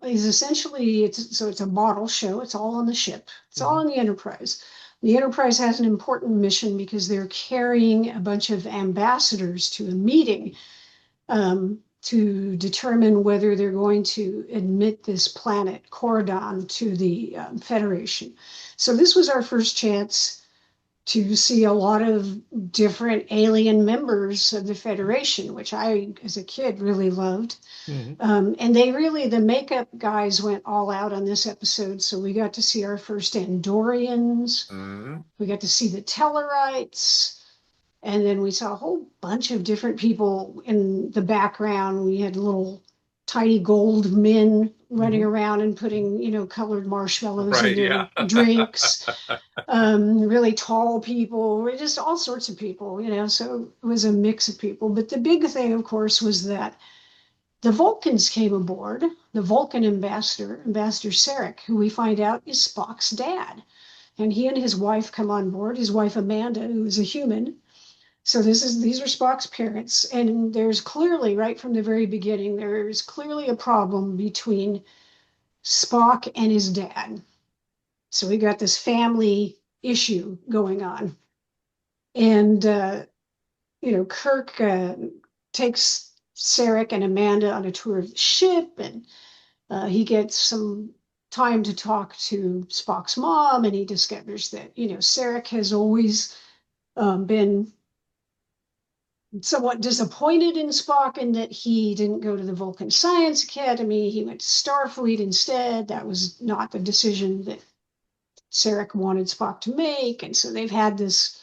is essentially, it's a model show. It's all on the ship. It's all on the Enterprise. The Enterprise has an important mission because they're carrying a bunch of ambassadors to a meeting to determine whether they're going to admit this planet, Corridon, to the Federation. So this was our first chance to see a lot of different alien members of the Federation, which I, as a kid, really loved. And they really, the makeup guys went all out on this episode. So we got to see our first Andorians. We got to see the Tellarites. And then we saw a whole bunch of different people in the background. We had little tiny gold men running around and putting, colored marshmallows in their drinks. Really tall people, just all sorts of people, so it was a mix of people. But the big thing, of course, was that the Vulcans came aboard, the Vulcan ambassador, Ambassador Sarek, who we find out is Spock's dad. And he and his wife come on board, his wife Amanda, who is a human. So these are Spock's parents, and there's clearly, right from the very beginning, there's clearly a problem between Spock and his dad. So we got this family issue going on. And, Kirk takes Sarek and Amanda on a tour of the ship, and he gets some time to talk to Spock's mom, and he discovers that, Sarek has always been somewhat disappointed in Spock and that he didn't go to the Vulcan Science Academy. He went to Starfleet instead. That was not the decision that Sarek wanted Spock to make. And so they've had this,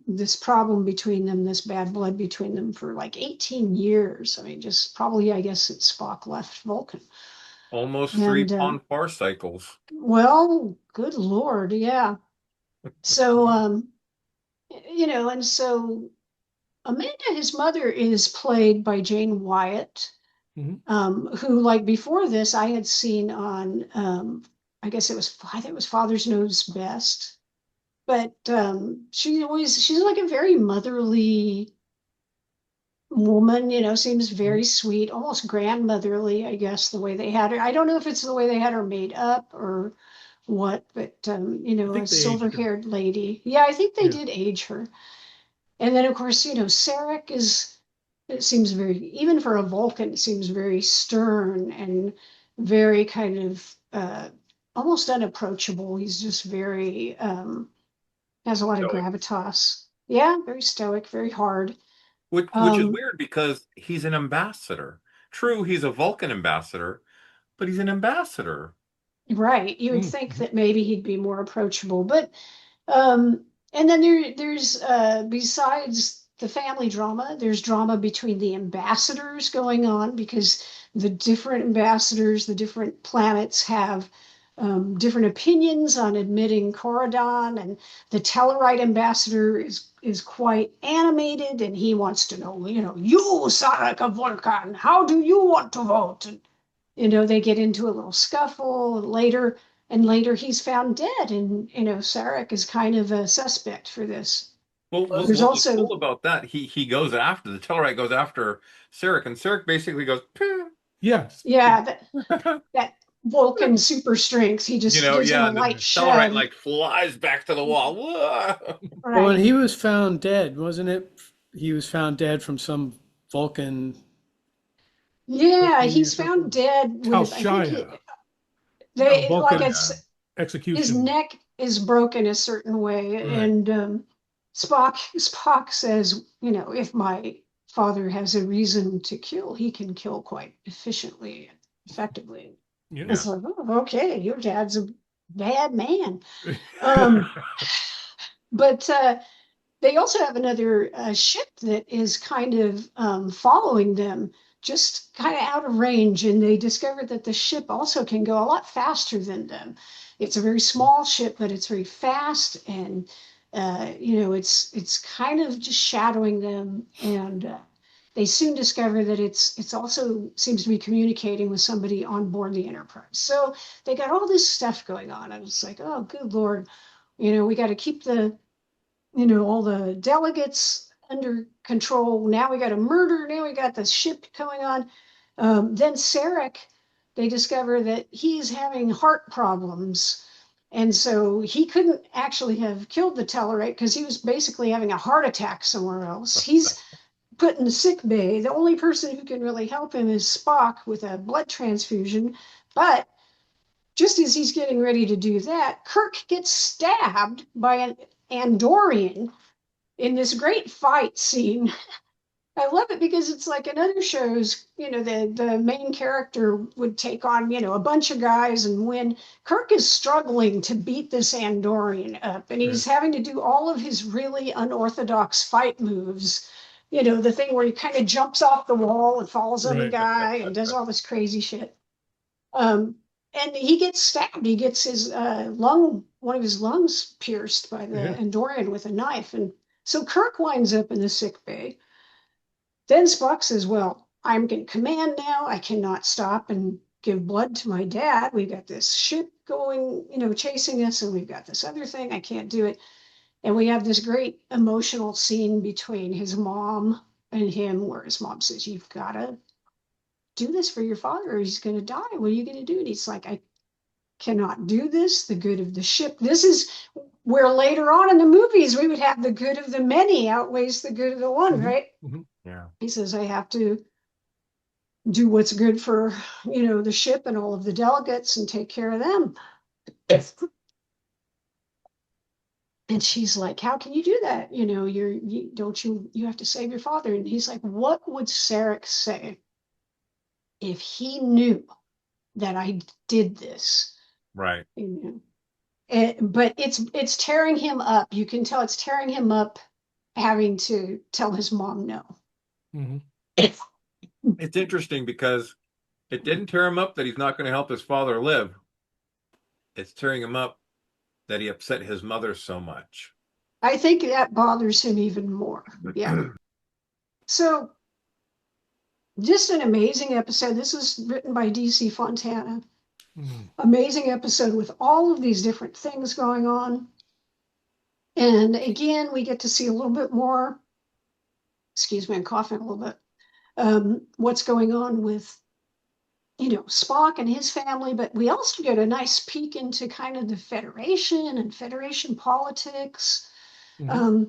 this problem between them, this bad blood between them for like 18 years. I mean, just probably, I guess, since Spock left Vulcan. Almost 3 Pon-Farr cycles. Well, good Lord, yeah. So, and so Amanda, his mother, is played by Jane Wyatt, who, like, before this, I had seen on, I guess it was Father's Knows Best, but she's like a very motherly woman, seems very sweet, almost grandmotherly, I guess, the way they had her. I don't know if it's the way they had her made up or what, but a silver-haired lady. Yeah, I think they did age her. And then, of course, Sarek it seems very, even for a Vulcan, it seems very stern and very kind of almost unapproachable. He's just very, has a lot of gravitas. Yeah, very stoic, very hard. Which is weird because he's an ambassador. True, he's a Vulcan ambassador, but he's an ambassador. Right. You would think that maybe he'd be more approachable. But, and then there's, besides the family drama, there's drama between the ambassadors going on because the different ambassadors, the different planets have different opinions on admitting Corridon, and the Tellarite ambassador is quite animated, and he wants to know, you, Sarek of Vulcan, how do you want to vote? And, they get into a little scuffle later, and later he's found dead, and, Sarek is kind of a suspect for this. Well, there's what's also cool about that, he goes after, the Tellarite goes after Sarek, and Sarek basically goes, Pah. Yes. Yeah, that Vulcan super strength, he just gives him a light shove. Tellarite like flies back to the wall. Right. Well, when he was found dead, wasn't it? He was found dead from some Vulcan. Yeah, he's found dead with execution. His neck is broken a certain way, and Spock says, if my father has a reason to kill, he can kill quite efficiently and effectively. Yeah. It's like, oh, okay, your dad's a bad man. But they also have another ship that is kind of following them, just kind of out of range, and they discover that the ship also can go a lot faster than them. It's a very small ship, but it's very fast, and it's kind of just shadowing them, and they soon discover that it's also seems to be communicating with somebody on board the Enterprise. So they got all this stuff going on. And it's like, oh, good Lord, we got to keep all the delegates under control. Now we got a murder. Now we got the ship going on. Then Sarek, they discover that he's having heart problems. And so he couldn't actually have killed the Tellarite because he was basically having a heart attack somewhere else. He's put in the sick bay. The only person who can really help him is Spock with a blood transfusion. But just as he's getting ready to do that, Kirk gets stabbed by an Andorian in this great fight scene. I love it because it's like in other shows, the main character would take on, a bunch of guys and win. Kirk is struggling to beat this Andorian up, and he's having to do all of his really unorthodox fight moves. The thing where he kind of jumps off the wall and falls on the guy and does all this crazy shit. And he gets stabbed. He gets his one of his lungs pierced by the Andorian with a knife. And so Kirk winds up in the sick bay. Then Spock says, well, I'm in command now. I cannot stop and give blood to my dad. We've got this ship going, chasing us, and we've got this other thing. I can't do it. And we have this great emotional scene between his mom and him where his mom says, you've got to do this for your father or he's going to die. What are you going to do? And he's like, I cannot do this. The good of the ship. This is where later on in the movies we would have the good of the many outweighs the good of the one, right? Mm-hmm. Yeah. He says, I have to do what's good for, the ship and all of the delegates and take care of them. And she's like, how can you do that? You have to save your father. And he's like, what would Sarek say if he knew that I did this? Right. But it's tearing him up. You can tell it's tearing him up having to tell his mom no. Mm-hmm. It's interesting because it didn't tear him up that he's not going to help his father live. It's tearing him up that he upset his mother so much. I think that bothers him even more. Yeah. So just an amazing episode. This is written by DC Fontana. Amazing episode with all of these different things going on. And again, we get to see a little bit more, excuse me, I'm coughing a little bit, what's going on with, Spock and his family, but we also get a nice peek into kind of the Federation and Federation politics. Mm-hmm.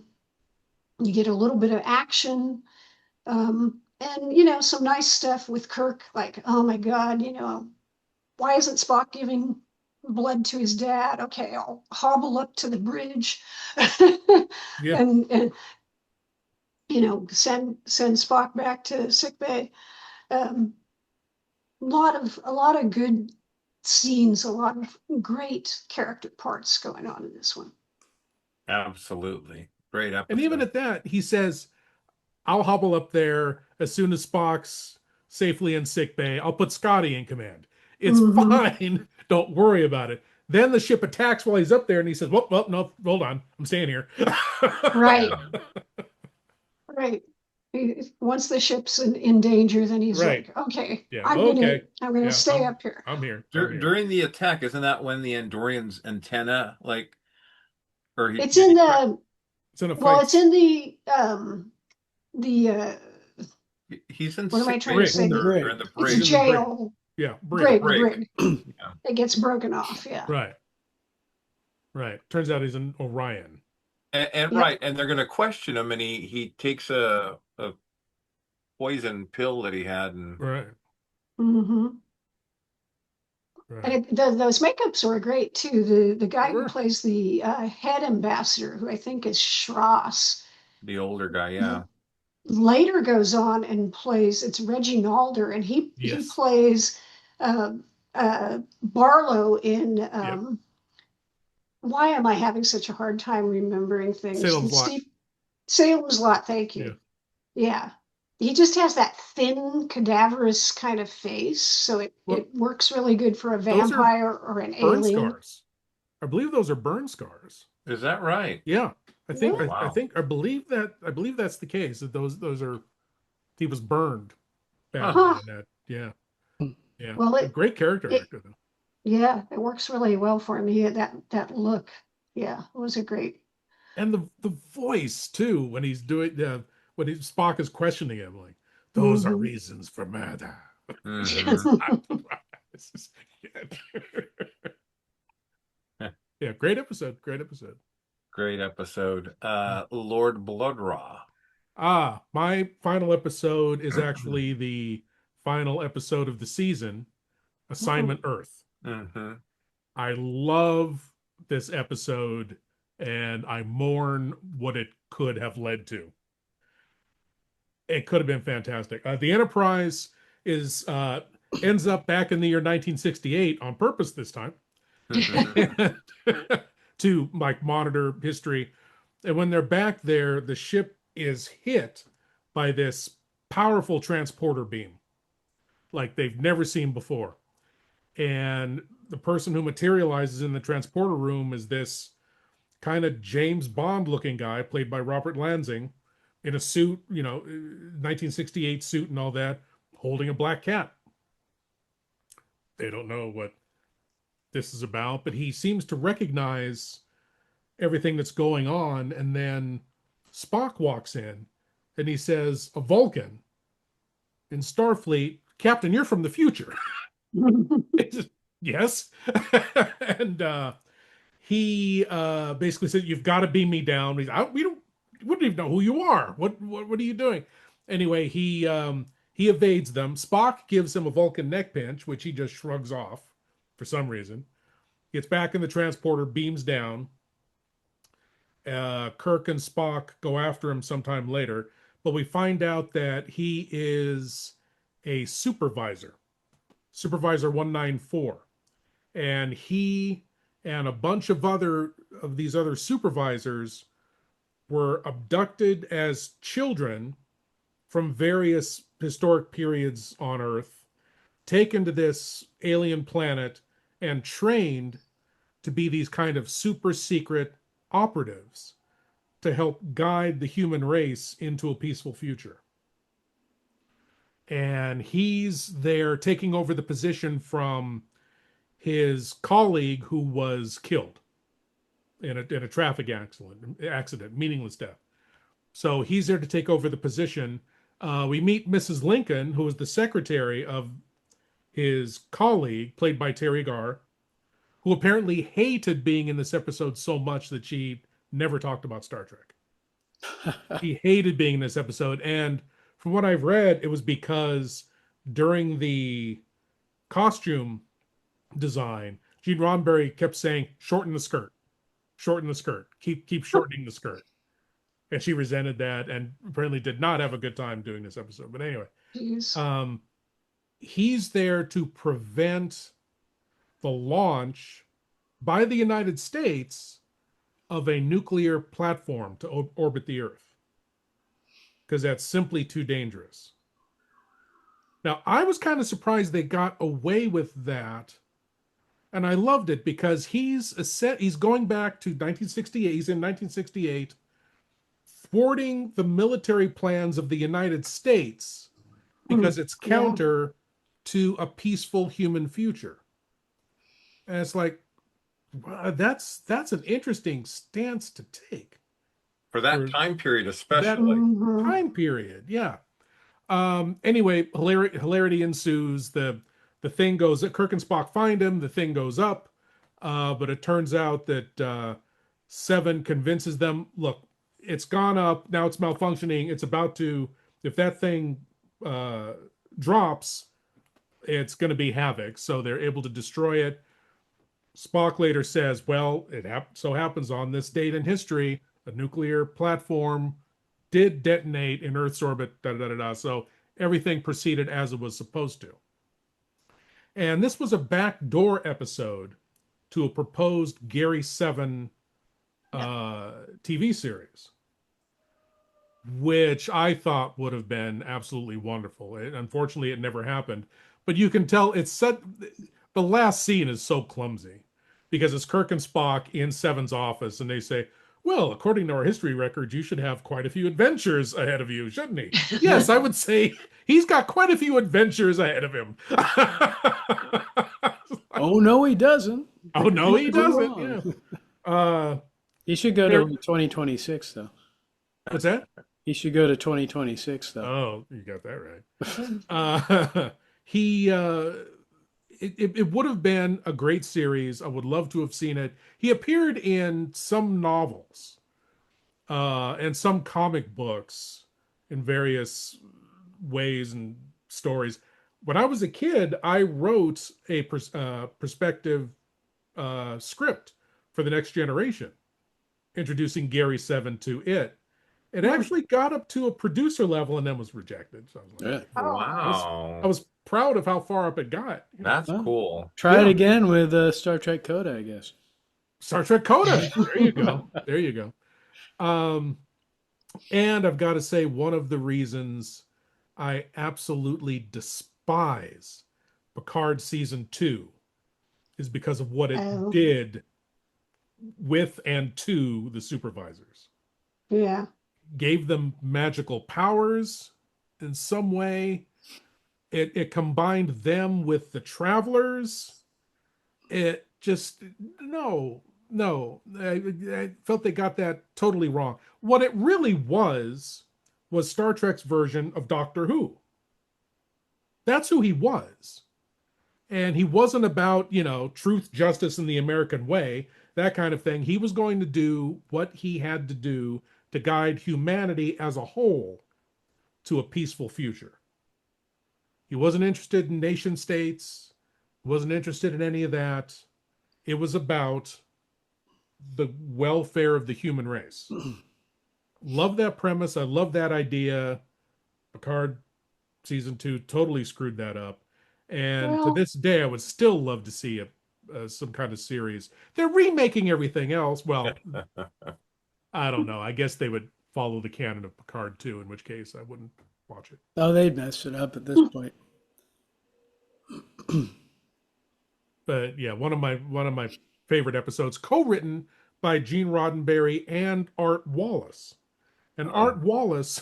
You get a little bit of action, and, some nice stuff with Kirk, like, oh my God, why isn't Spock giving blood to his dad? Okay, I'll hobble up to the bridge and send Spock back to sickbay. A lot of good scenes, a lot of great character parts going on in this one. Absolutely. Great episode. And even at that, he says, I'll hobble up there as soon as Spock's safely in sickbay. I'll put Scotty in command. It's fine. Don't worry about it. Then the ship attacks while he's up there, and he says, well, no, hold on. I'm staying here. Right. Right. Once the ship's in danger, then he's like, okay, I'm gonna stay up here. I'm here. During the attack, isn't that when the Andorian's antenna, it's in the he's in what am I trying to say? In the brig. It's jail. Yeah, brig. It gets broken off. Yeah. Right. Turns out he's an Orion. And right, and they're going to question him, and he takes a poison pill that he had, and Mm-hmm. And those makeups were great too. The guy who plays the head ambassador, who I think is Schross, the older guy, later goes on and plays. It's Reggie Nalder, and he plays Barlow in. Why am I having such a hard time remembering things? Salem's Lot, thank you. Yeah. He just has that thin, cadaverous kind of face, so it works really good for a vampire or an alien. Scars. I believe those are burn scars. Is that right? Yeah. I believe that's the case. That those are he was burned badly Huh. in that. Yeah. Yeah. Well, A great character actor, though. Yeah, it works really well for him. He had that look. Yeah, it was a great. And the voice too, when he's doing Spock is questioning him, like, those are reasons for murder. Yeah, great episode. Great episode. Great episode. Lord Blood-Rah. My final episode is actually the final episode of the season, Assignment Earth. I love this episode, and I mourn what it could have led to. It could have been fantastic. The Enterprise ends up back in the year 1968 on purpose this time to like monitor history. And when they're back there, the ship is hit by this powerful transporter beam like they've never seen before. And the person who materializes in the transporter room is this kind of James Bond looking guy played by Robert Lansing in a suit, 1968 suit and all that, holding a black cat. They don't know what this is about, but he seems to recognize everything that's going on. And then Spock walks in and he says, "A Vulcan in Starfleet, Captain, you're from the future." Yes. And he basically said, "You've got to beam me down." We wouldn't even know who you are. What are you doing? Anyway, he evades them. Spock gives him a Vulcan neck pinch, which he just shrugs off for some reason. Gets back in the transporter, beams down. Kirk and Spock go after him sometime later, but we find out that he is a supervisor 194, and he and a bunch of these other supervisors were abducted as children from various historic periods on Earth, taken to this alien planet and trained to be these kind of super secret operatives to help guide the human race into a peaceful future. And he's there taking over the position from his colleague who was killed in a traffic accident, meaningless death. So he's there to take over the position. We meet Mrs. Lincoln, who is the secretary of his colleague, played by Terry Garr, who apparently hated being in this episode so much that she never talked about Star Trek. He hated being in this episode. And from what I've read, it was because during the costume design, Gene Roddenberry kept saying, "Shorten the skirt. Shorten the skirt. Keep shortening the skirt." And she resented that and apparently did not have a good time doing this episode. But anyway, he's there to prevent the launch by the United States of a nuclear platform to orbit the Earth, because that's simply too dangerous. Now, I was kind of surprised they got away with that, and I loved it because he's going back to 1968. He's in 1968, thwarting the military plans of the United States because it's counter to a peaceful human future. And it's like, wow, that's an interesting stance to take for that time period, especially that time period. Yeah. Anyway, hilarity ensues. The thing goes. Kirk and Spock find him. The thing goes up, but it turns out that Seven convinces them, "Look, it's gone up. Now it's malfunctioning. It's about to. If that thing drops, it's going to be havoc." So they're able to destroy it. Spock later says, "Well, it so happens on this date in history, a nuclear platform did detonate in Earth's orbit, so everything proceeded as it was supposed to." And this was a backdoor episode to a proposed Gary 7 TV series, which I thought would have been absolutely wonderful. Unfortunately, it never happened. But you can tell the last scene is so clumsy because it's Kirk and Spock in Seven's office, and they say, Well, according to our history records, you should have quite a few adventures ahead of you, shouldn't he? Yes, I would say he's got quite a few adventures ahead of him. Oh, no, he doesn't. Oh, no, he doesn't. Yeah. He should go to 2026, though. What's that? He should go to 2026, though. Oh, you got that right. It would have been a great series. I would love to have seen it. He appeared in some novels and some comic books in various ways and stories. When I was a kid, I wrote a perspective script for The Next Generation, introducing Gary Seven to it. It actually got up to a producer level and then was rejected. So I was like, wow. I was proud of how far up it got. That's cool. Try it again with Star Trek Coda, I guess. Star Trek Coda. There you go. There you go. And I've got to say, one of the reasons I absolutely despise Picard Season 2 is because of what it did with and to the supervisors. Yeah. Gave them magical powers in some way. It combined them with the travelers. It just, no. I felt they got that totally wrong. What it really was Star Trek's version of Doctor Who. That's who he was. And he wasn't about, truth, justice, and the American way, that kind of thing. He was going to do what he had to do to guide humanity as a whole to a peaceful future. He wasn't interested in nation states, wasn't interested in any of that. It was about the welfare of the human race. Love that premise. I love that idea. Picard Season 2 totally screwed that up. And to this day, I would still love to see some kind of series. They're remaking everything else. Well, I don't know. I guess they would follow the canon of Picard too, in which case I wouldn't watch it. Oh, they'd mess it up at this point. But yeah, one of my favorite episodes, co-written by Gene Roddenberry and Art Wallace. And Art Wallace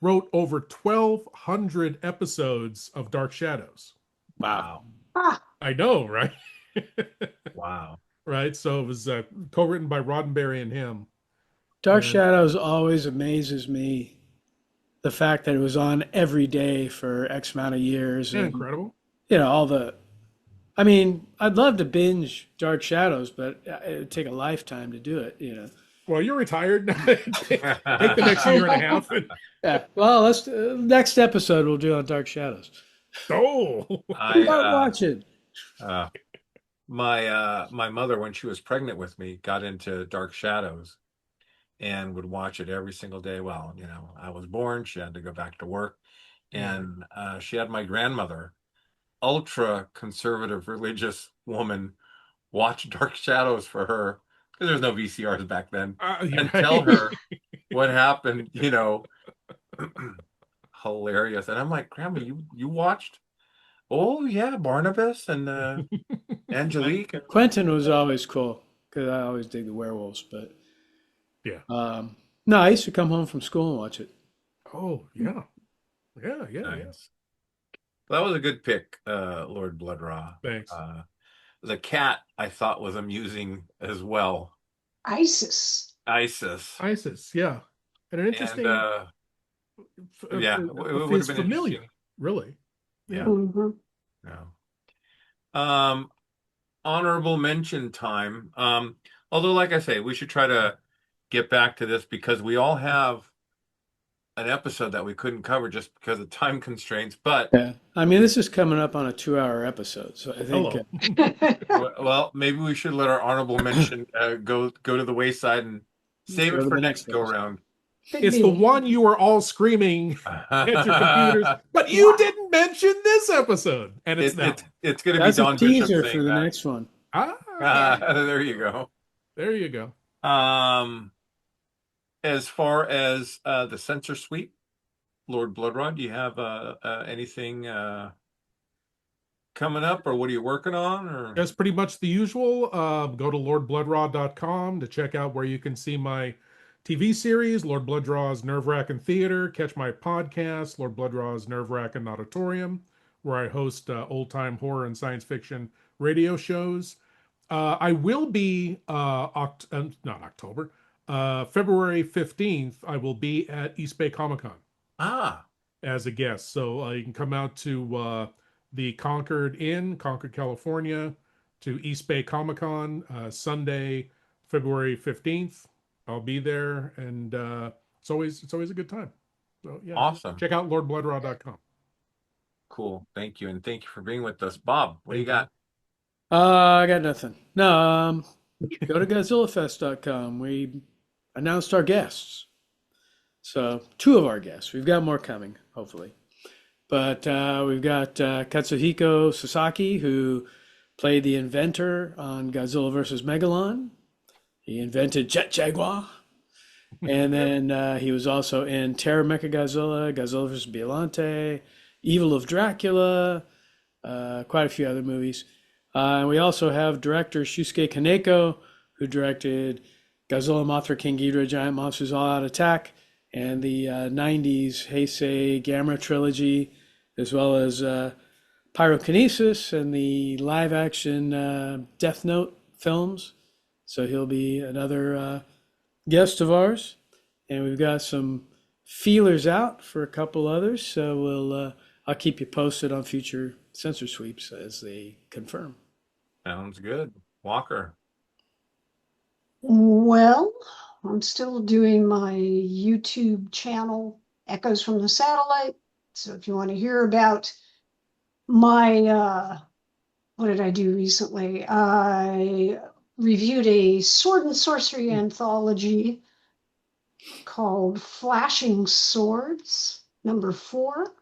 wrote over 1,200 episodes of Dark Shadows. Wow. I know, right? Wow. Right? So it was co-written by Roddenberry and him. Dark Shadows always amazes me. The fact that it was on every day for X amount of years. Yeah, and, incredible. I'd love to binge Dark Shadows, but it would take a lifetime to do it, Well, you're retired. Take the next year and a half. Yeah. Well, let's next episode we'll do on Dark Shadows. Oh, I'm not watching. My mother, when she was pregnant with me, got into Dark Shadows and would watch it every single day. Well, I was born, she had to go back to work, and she had my grandmother, ultra conservative religious woman, watch Dark Shadows for her, because there's no VCRs back then, and tell her what happened, hilarious. And I'm like, Grandma, you watched? Oh yeah, Barnabas and Angelique. Quentin was always cool because I always dig the werewolves, but yeah. No, I used to come home from school and watch it. Oh yeah. Nice. That was a good pick, Lord Blood-Rah. Thanks. The cat I thought was amusing as well. Isis. Yeah. And an interesting. And, it it's familiar, really. Yeah. Mm-hmm. No. Honorable mention time. Although, like I say, we should try to get back to this because we all have an episode that we couldn't cover just because of time constraints. But this is coming up on a 2-hour episode, so I think. Well, maybe we should let our honorable mention go to the wayside and save it for next go round. It's the one you were all screaming at your computers, but you didn't mention this episode, and it's going to be Don a teaser Bishop for the that. next one. There you go. There you go. As far as the censor suite, Lord Blood-Rah, do you have anything coming up, or what are you working on? Or That's pretty much the usual. Go to lordbloodrah.com to check out where you can see my TV series, Lord Blood-Rah's Nerve-Wracking Theater. Catch my podcast, Lord Blood-Rah's Nerve-Wracking Auditorium, where I host old-time horror and science fiction radio shows. I will be, not October, February 15th, I will be at East Bay Comic-Con. As a guest. So you can come out to the Concord Inn, Concord, California, to East Bay Comic-Con, Sunday, February 15th. I'll be there, and it's always a good time. So yeah, awesome. Check out lordbloodrah.com. Cool. Thank you, and thank you for being with us. Bob, what do you got? I got nothing. No, go to Godzillafest.com. We announced our guests. So 2 of our guests. We've got more coming, hopefully. But we've got Katsuhiko Sasaki, who played the inventor on Godzilla vs. Megalon. He invented Jet Jaguar. And then he was also in Terror Mechagodzilla, Godzilla vs. Biollante, Evil of Dracula, quite a few other movies. And we also have director Shusuke Kaneko, who directed Godzilla, Mothra, King Ghidorah, Giant Monsters All Out Attack, and the 90s Heisei Gamera trilogy, as well as Pyrokinesis and the live-action Death Note films. So he'll be another guest of ours. And we've got some feelers out for a couple others, so I'll keep you posted on future censor sweeps as they confirm. Sounds good. Walker. Well, I'm still doing my YouTube channel, Echoes from the Satellite. So if you want to hear about my, what did I do recently? I reviewed a sword and sorcery anthology called Flashing Swords, number 4.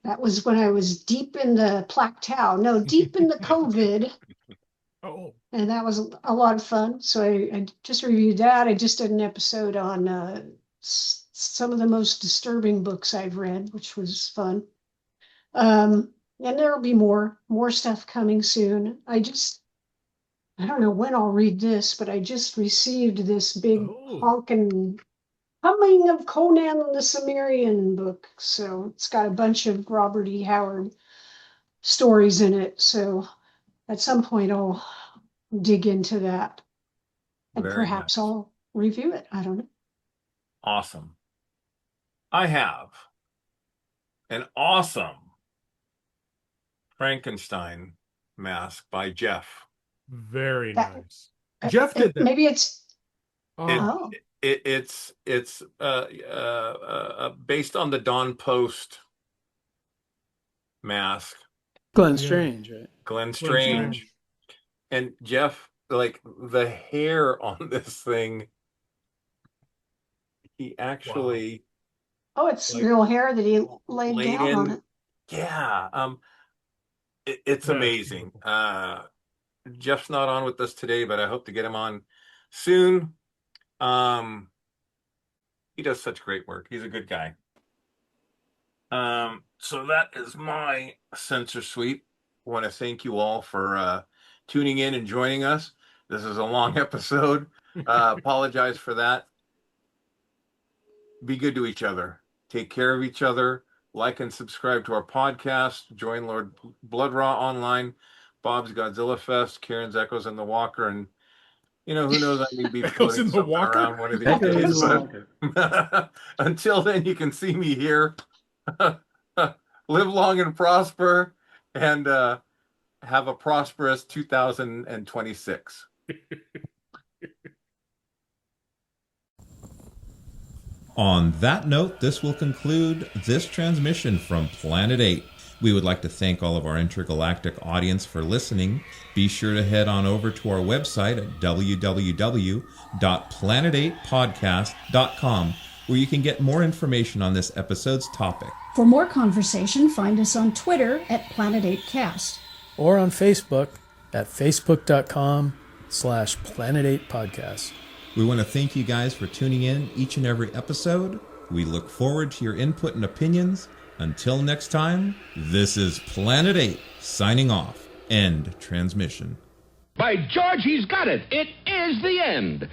That was when I was deep in the deep in the COVID. Oh. And that was a lot of fun. So I just reviewed that. I just did an episode on some of the most disturbing books I've read, which was fun. And there'll be more stuff coming soon. I don't know when I'll read this, but I just received this big honking Coming of Conan the Cimmerian book. So it's got a bunch of Robert E. Howard stories in it. So at some point I'll dig into that. And perhaps I'll review it. I don't know. Awesome. I have an awesome Frankenstein mask by Jeff. Very nice. Jeff did that. Maybe it's it's based on the Dawn Post mask. Glenn Strange, right? Glenn Strange. And Jeff, like the hair on this thing, he actually it's real hair that he laid down on it. Yeah. It's amazing. Jeff's not on with us today, but I hope to get him on soon. He does such great work. He's a good guy. So that is my censor sweep. I want to thank you all for tuning in and joining us. This is a long episode. Apologize for that. Be good to each other. Take care of each other. Like and subscribe to our podcast. Join Lord Blood-Rah online. Bob's Godzillafest, Karen's Echoes in the Walker, and who knows, I may be floating something around one of these days. But until then, you can see me here. Live long and prosper, and have a prosperous 2026. On that note, this will conclude this transmission from Planet 8. We would like to thank all of our intergalactic audience for listening. Be sure to head on over to our website at www.planet8podcast.com, where you can get more information on this episode's topic. For more conversation, find us on Twitter at Planet8Cast. Or on Facebook at facebook.com/Planet8Podcast. We want to thank you guys for tuning in each and every episode. We look forward to your input and opinions. Until next time, this is Planet 8 signing off. End transmission. By George, he's got it. It is the end.